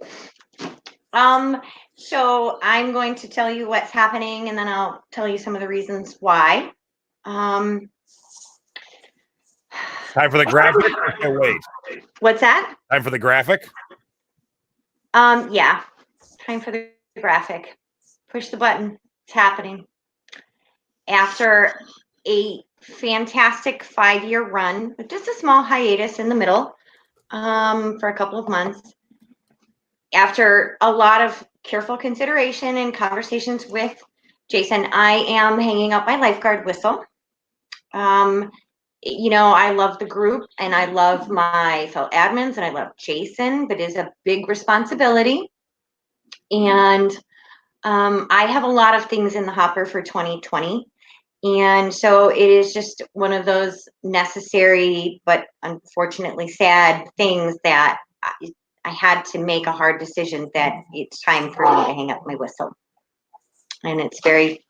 So I'm going to tell you what's happening, and then I'll tell you some of the reasons why. Time for the graphic? Okay, wait. What's that? Time for the graphic? Yeah. Time for the graphic. Push the button. It's happening. After a fantastic 5-year run, with just a small hiatus in the middle, for a couple of months, after a lot of careful consideration and conversations with Jason, I am hanging up my lifeguard whistle. I love the group and I love my fellow admins and I love Jason, but it is a big responsibility. And I have a lot of things in the hopper for 2020. And so it is just one of those necessary, but unfortunately sad things that I had to make a hard decision that it's time for me to hang up my whistle. And it's very,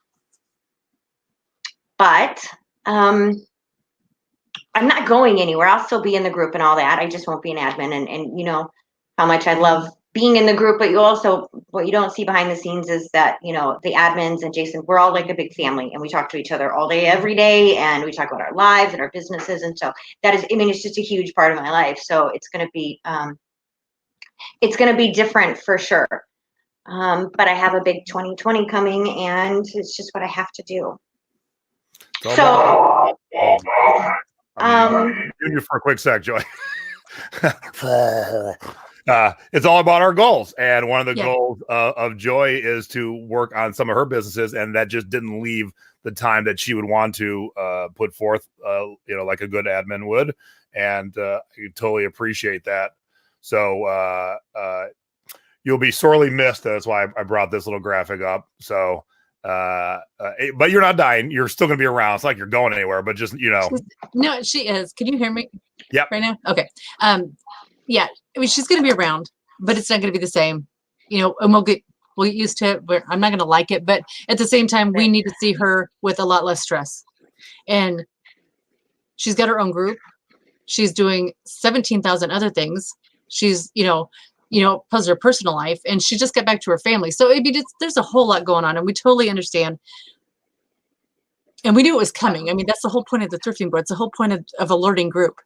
but I'm not going anywhere. I'll still be in the group and all that. I just won't be an admin. And you know how much I love being in the group, but you also, what you don't see behind the scenes is that, you know, the admins and Jason, we're all like a big family, and we talk to each other all day, every day, and we talk about our lives and our businesses. And so that is, I mean, it's just a huge part of my life. So it's going to be different for sure. But I have a big 2020 coming, and it's just what I have to do. So, you for a quick sec, Joy. It's all about our goals, and one of the goals of Joy is to work on some of her businesses, and that just didn't leave the time that she would want to put forth, you know, like a good admin would, and I totally appreciate that. So you'll be sorely missed. That's why I brought this little graphic up. So but you're not dying. You're still going to be around. It's like you're going anywhere, but just, you know. No, she is. Can you hear me? Yep. Right now? Okay. Yeah. I mean, she's going to be around, but it's not going to be the same, you know, and we'll get used to it. I'm not going to like it, but at the same time, we need to see her with a lot less stress. And she's got her own group. She's doing 17,000 other things. She's, you know, plus her personal life, and she just got back to her family. So there's a whole lot going on, and we totally understand. And we knew it was coming. I mean, that's the whole point of the thrifting board. It's the whole point of a learning group.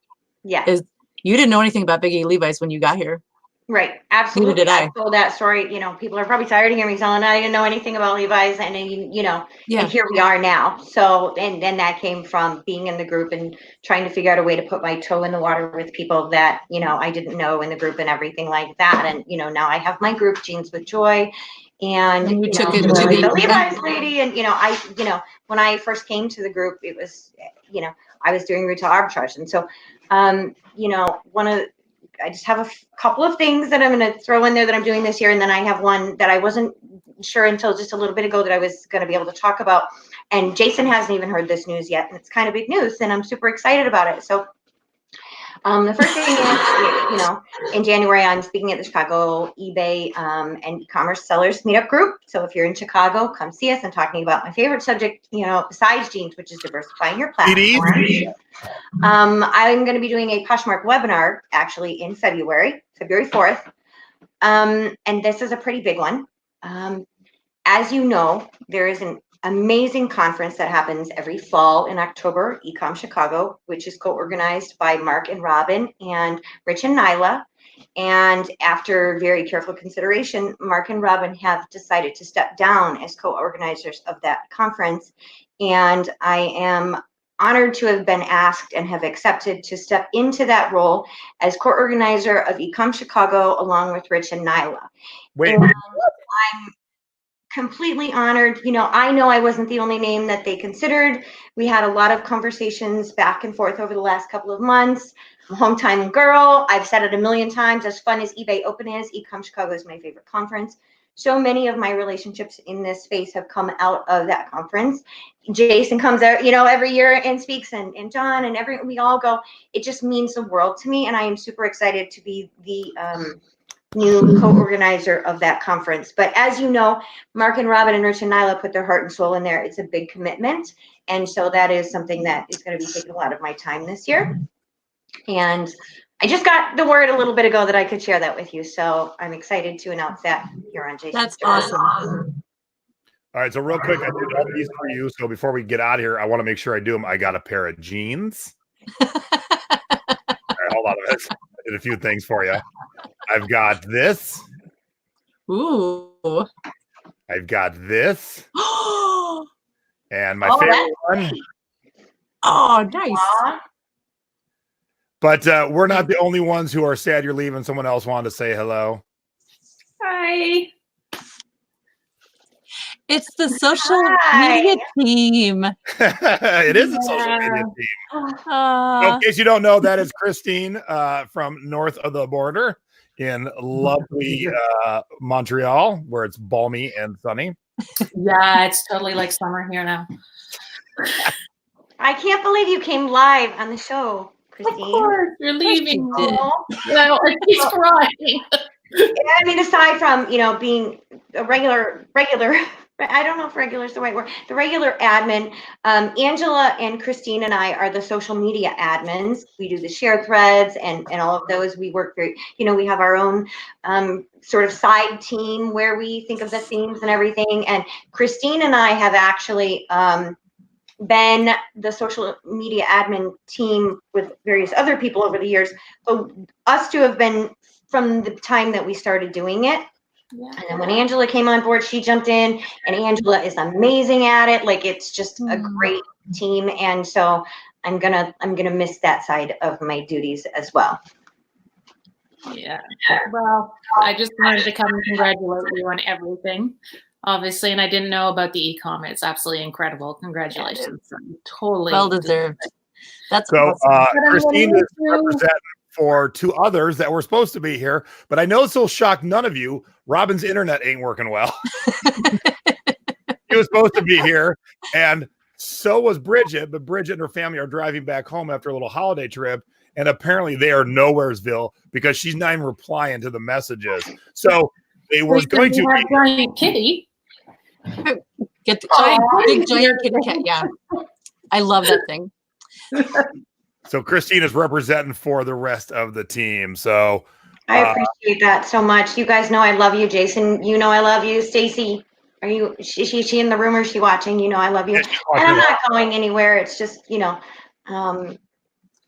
Yeah. Is you didn't know anything about Big A Levi's when you got here. Right. Absolutely. Neither did I. told that story. You know, people are probably tired of hearing me telling, I didn't know anything about Levi's, and you know, and here we are now. So, and then that came from being in the group and trying to figure out a way to put my toe in the water with people that, you know, I didn't know in the group and everything like that. And, you know, now I have my group, Jeans with Joy, and you took it to to the Levi's lady. And, you know, when I first came to the group, it was, you know, I was doing retail arbitrage. And so, you know, I just have a couple of things that I'm going to throw in there that I'm doing this year. And then I have one that I wasn't sure until just a little bit ago that I was going to be able to talk about. And Jason hasn't even heard this news yet. And it's kind of big news, and I'm super excited about it. So the first thing is, you know, in January, I'm speaking at the Chicago eBay and e-commerce sellers meetup group. So if you're in Chicago, come see us. I'm talking about my favorite subject, you know, besides jeans, which is diversifying your platform. I'm going to be doing a Poshmark webinar actually in February 4th. And this is a pretty big one. As you know, there is an amazing conference that happens every fall in October, Ecom Chicago, which is co-organized by Mark and Robin and Rich and Nyla. And after very careful consideration, Mark and Robin have decided to step down as co-organizers of that conference. And I am honored to have been asked and have accepted to step into that role as co-organizer of Ecom Chicago along with Rich and Nyla. Wait. I'm completely honored. You know I wasn't the only name that they considered. We had a lot of conversations back and forth over the last couple of months. I'm a hometown girl. I've said it a million times. As fun as eBay Open is, Ecom Chicago is my favorite conference. So many of my relationships in this space have come out of that conference. Jason comes out, you know, every year and speaks, and John and we all go. It just means the world to me, and I am super excited to be the new co-organizer of that conference. But as you know, Mark and Robin and Rich and Nyla put their heart and soul in there. It's a big commitment, and so that is something that is going to be taking a lot of my time this year. And I just got the word a little bit ago that I could share that with you. So I'm excited to announce that here on Jason's That's awesome. All right, so real quick, I did all these for you. So before we get out of here, I want to make sure I do them. I got a pair of jeans. All right, hold on. I did a few things for you. I've got this. Ooh. I've got this. And my favorite one. Oh, nice. But we're not the only ones who are sad you're leaving. Someone else wanted to say hello. Hi. It's the social media team. It is a social media team. So in case you don't know, that is Christine from north of the border in lovely Montreal, where it's balmy and sunny. Yeah, it's totally like summer here now. I can't believe you came live on the show, Christine. Of course, you're leaving. Well, he's crying. I mean, aside from, being a regular, I don't know if regular is the right word, the regular admin, Angela and Christine and I are the social media admins. We do the share threads and all of those. We work very, we have our own sort of side team where we think of the themes and everything. And Christine and I have actually been the social media admin team with various other people over the years. But us two have been from the time that we started doing it. Yeah. And then when Angela came on board, she jumped in, and Angela is amazing at it. Like, it's just a great team. And so I'm gonna miss that side of my duties as well. Yeah. Well, I just wanted to come and congratulate you on everything, obviously. And I didn't know about the e-com. It's absolutely incredible. Congratulations. Totally well deserved. That's so awesome. Christine is representing for two others that were supposed to be here, but I know this will shock none of you. Robin's internet ain't working well. He was supposed to be here, and so was Bridget, but Bridget and her family are driving back home after a little holiday trip, and apparently they are nowheresville because she's not even replying to the messages. So they were going to have giant kitty. Get the big giant kitty cat. Yeah, I love that thing. So Christine is representing for the rest of the team. So I appreciate that so much. You guys know I love you, Jason. You know I love you, Stacy. Are you? Is she in the room or is she watching? You know I love you, and I'm not going anywhere. It's just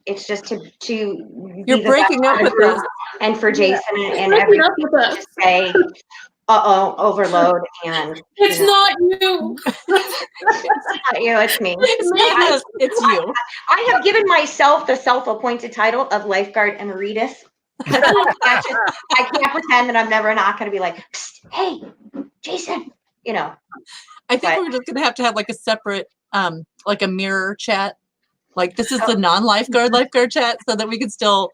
it's just to you're breaking up with us, and for Jason and everyone to say, overload, and it's not you. It's not you, it's me. It's not us, it's you. I have given myself the self-appointed title of lifeguard emeritus. I can't pretend that I'm never not going to be like, hey, Jason, I think we're just going to have like a separate, like a mirror chat. Like, this is the non-lifeguard lifeguard chat, so that we can still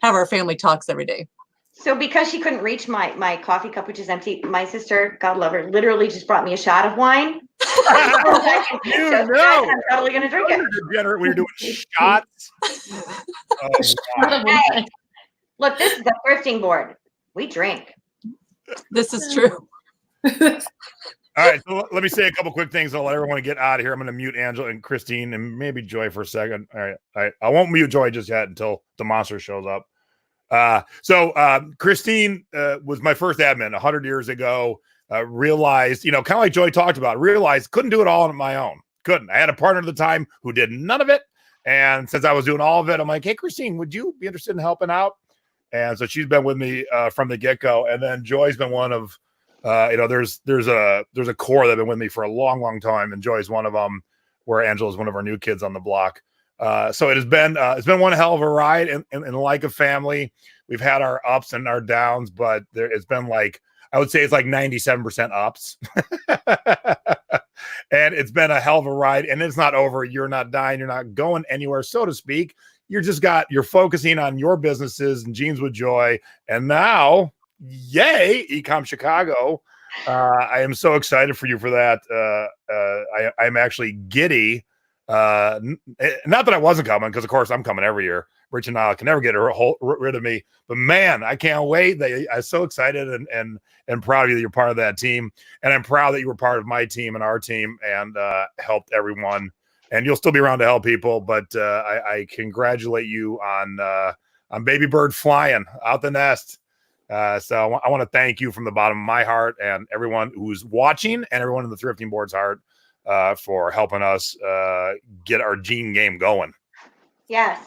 have our family talks every day. So because she couldn't reach my coffee cup, which is empty, my sister, God love her, literally just brought me a shot of wine. I'm totally going to drink it. When you're doing shots. Hey, look, this is the thrifting board. We drink. This is true. All right, so let me say a couple quick things. I'll let everyone get out of here. I'm going to mute Angela and Christine and maybe Joy for a second. All right, I won't mute Joy just yet until the monster shows up. Christine was my first admin 100 years ago. Realized, kind of like Joy talked about, realized couldn't do it all on my own. Couldn't. I had a partner at the time who did none of it. And since I was doing all of it, I'm like, hey, Christine, would you be interested in helping out? And so she's been with me from the get-go. And then Joy's been one of, there's a core that have been with me for a long, long time. And Joy's one of them, where Angela's one of our new kids on the block. So it's been one hell of a ride, and like a family. We've had our ups and our downs, but it's been like, I would say it's like 97% ups. And it's been a hell of a ride, and it's not over. You're not dying. You're not going anywhere, so to speak. You're focusing on your businesses and Jeans with Joy. And now, yay, Ecom Chicago. I am so excited for you for that. I'm actually giddy. Not that I wasn't coming, because of course I'm coming every year. Rich and I can never get rid of me, but man, I can't wait. I'm so excited and proud of you that you're part of that team, and I'm proud that you were part of my team and our team and helped everyone. And you'll still be around to help people, but I congratulate you on baby bird flying out the nest. So I want to thank you from the bottom of my heart, and everyone who's watching, and everyone in the Thrifting Board's heart, for helping us get our gene game going. Yes.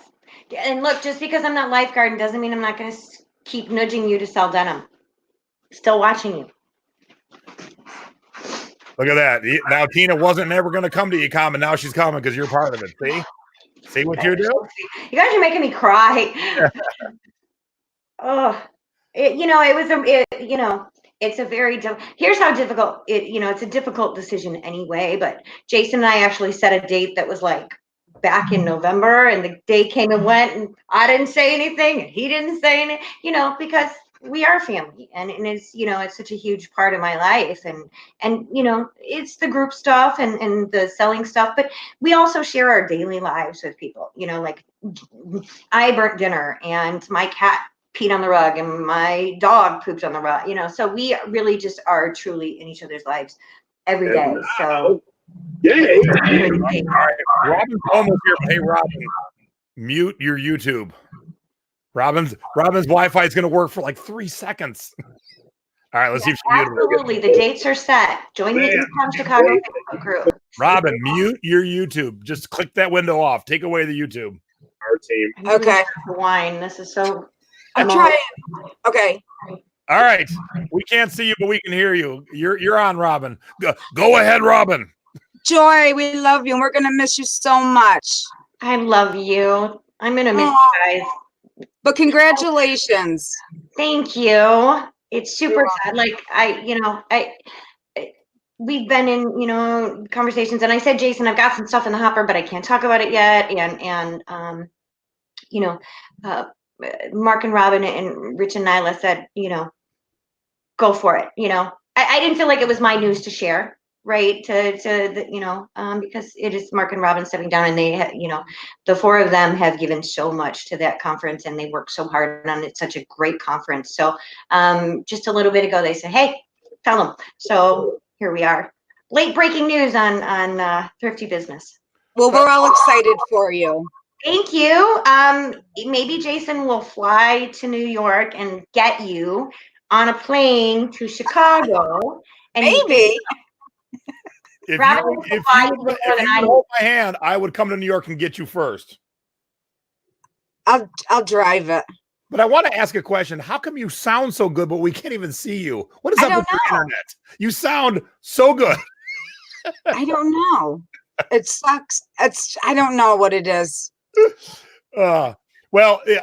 And look, just because I'm not lifeguarding doesn't mean I'm not going to keep nudging you to sell denim. Still watching you. Look at that. Now Tina wasn't never going to come to Ecom, and now she's coming because you're part of it. See what you're doing? You guys are making me cry. It's a very here's how difficult it's a difficult decision anyway, but Jason and I actually set a date that was like back in November, and the day came and went, and I didn't say anything and he didn't say anything, because we are family, and it's, you know, it's such a huge part of my life, and you know, it's the group stuff and the selling stuff, but we also share our daily lives with people, you know, like I burnt dinner and my cat peed on the rug and my dog pooped on the rug, you know, so we really just are truly in each other's lives every day. So yeah. All right, Robin's almost here. Hey, Robin, mute your YouTube. Robin's Wi-Fi is going to work for like 3 seconds. All right, let's see if she muted. Absolutely, the dates are set. Join the Income Chicago Facebook group. Robin, mute your YouTube. Just click that window off. Take away the YouTube. Our team. Okay. Wine. This is so. I'm trying. Okay. All right. We can't see you, but we can hear you. You're on, Robin. Go ahead, Robin. Joy, we love you, and we're gonna miss you so much. I love you. I'm gonna miss you guys. But congratulations. Thank you. It's super sad. Like we've been in, you know, conversations, and I said, Jason, I've got some stuff in the hopper, but I can't talk about it yet. And you know, Mark and Robin and Rich and Nyla said, you know, go for it. You know, I didn't feel like it was my news to share, right? To you know, because it is Mark and Robin stepping down, and they, you know, the four of them have given so much to that conference, and they worked so hard on it. Such a great conference. So just a little bit ago, they said, hey, tell them. So here we are. Late breaking news on Thrifty Business. Well, we're all excited for you. Thank you. Maybe Jason will fly to New York and get you on a plane to Chicago. And maybe. If you hold my hand, I would come to New York and get you first. I'll drive it. But I want to ask a question. How come you sound so good, but we can't even see you? What is up with the internet? You sound so good. I don't know. It sucks. I don't know what it is. Well, yeah,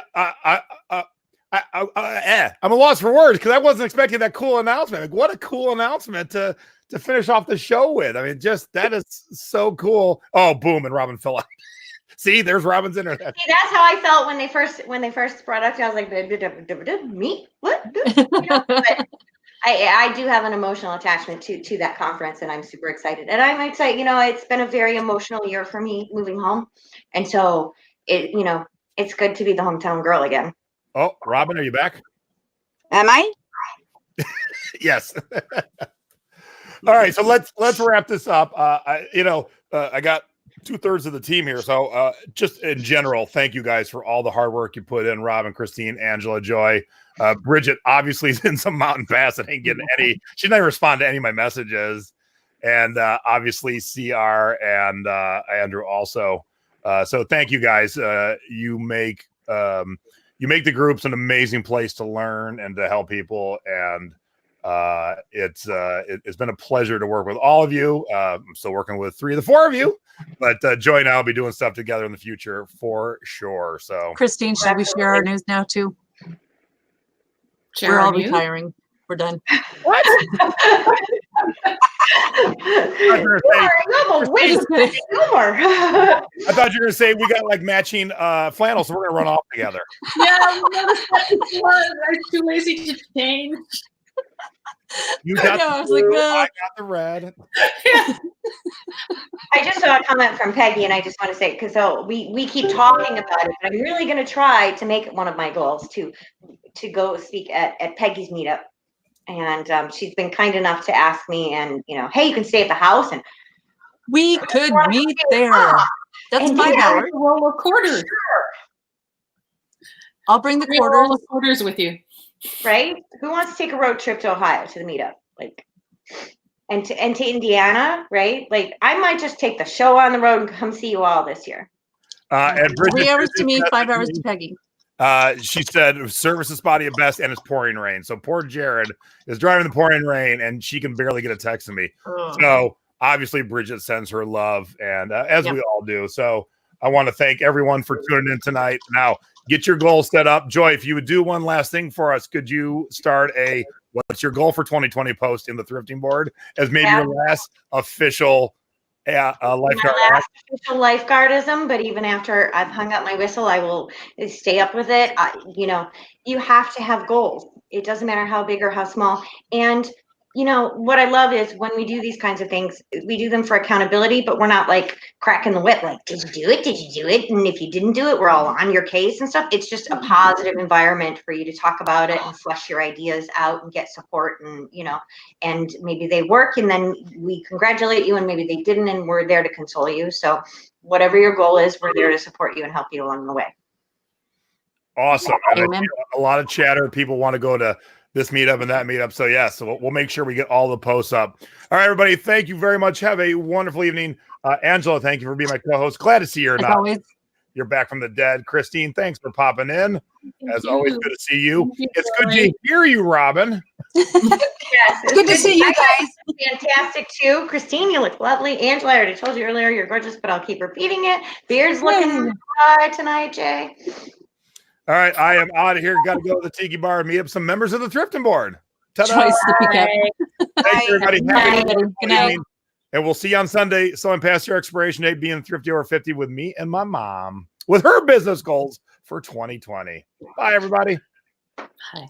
I'm a loss for words because I wasn't expecting that cool announcement. Like, what a cool announcement to finish off the show with. I mean, just that is so cool. Oh, boom, and Robin fell out. See, there's Robin's internet. See, that's how I felt when they first brought up to me. I was like, me? What? You know, but I do have an emotional attachment to that conference, and I'm super excited. And I'm excited. You know, it's been a very emotional year for me moving home, and so you know, it's good to be the hometown girl again. Oh, Robin, are you back? Am I? Yes. All right, so let's wrap this up. I got 2/3 of the team here, so just in general, thank you guys for all the hard work you put in. Robin, Christine, Angela, Joy, Bridget obviously is in some mountain pass and ain't getting any. She didn't respond to any of my messages, and obviously CR and Andrew also. So thank you guys. You make the groups an amazing place to learn and to help people, and it's been a pleasure to work with all of you. I'm still working with 3 of the 4 of you, but Joy and I will be doing stuff together in the future for sure. So Christine, should we share our news now too? We're all retiring. We're done. What? I thought you were going to say we got like matching flannels, so we're going to run off together. Yeah, I noticed that before. I'm too lazy to change. You got the blue, I got the red. Yeah. I just saw a comment from Peggy, and I just want to say, because we keep talking about it, but I'm really going to try to make it one of my goals to go speak at Peggy's meetup. And she's been kind enough to ask me, and you know, hey, you can stay at the house, and we could meet there. That's $5. Roll of quarters. I'll bring the quarters with you. Right? Who wants to take a road trip to Ohio to the meetup? Like, and to Indiana, right? Like, I might just take the show on the road and come see you all this year. And Bridget, 3 hours to me, 5 hours to Peggy. She said service is spotty at best, and it's pouring rain. So poor Jared is driving the pouring rain, and she can barely get a text to me. So obviously Bridget sends her love, and as we all do. So I want to thank everyone for tuning in tonight. Now get your goals set up. Joy, if you would do one last thing for us, could you start what's your goal for 2020 post in the thrifting board as maybe your last official lifeguard. My last official lifeguardism, but even after I've hung up my whistle, I will stay up with it. You have to have goals. It doesn't matter how big or how small. And what I love is when we do these kinds of things, we do them for accountability, but we're not like cracking the whip. Like, did you do it? Did you do it? And if you didn't do it, we're all on your case and stuff. It's just a positive environment for you to talk about it and flesh your ideas out and get support and, and maybe they work and then we congratulate you and maybe they didn't and we're there to console you. So whatever your goal is, we're there to support you and help you along the way. Awesome. A lot of chatter. People want to go to this meetup and that meetup. So so we'll make sure we get all the posts up. All right, everybody. Thank you very much. Have a wonderful evening. Angela, thank you for being my co-host. Glad to see you. You're back from the dead. Christine, thanks for popping in. As always, good to see you. It's good to hear you, Robin. Yes, it's good to see you guys. Fantastic too. Christine, you look lovely. Angela, I already told you earlier, you're gorgeous, but I'll keep repeating it. Beard's looking good tonight, Jay. All right, I am out of here. Got to go to the Tiki Bar and meet up some members of the Thrifting Board. Ta-da! Thanks, everybody. Good night. And we'll see you on Sunday. Someone past your expiration date, being Thrifty over 50 with me and my mom with her business goals for 2020. Bye, everybody. Bye.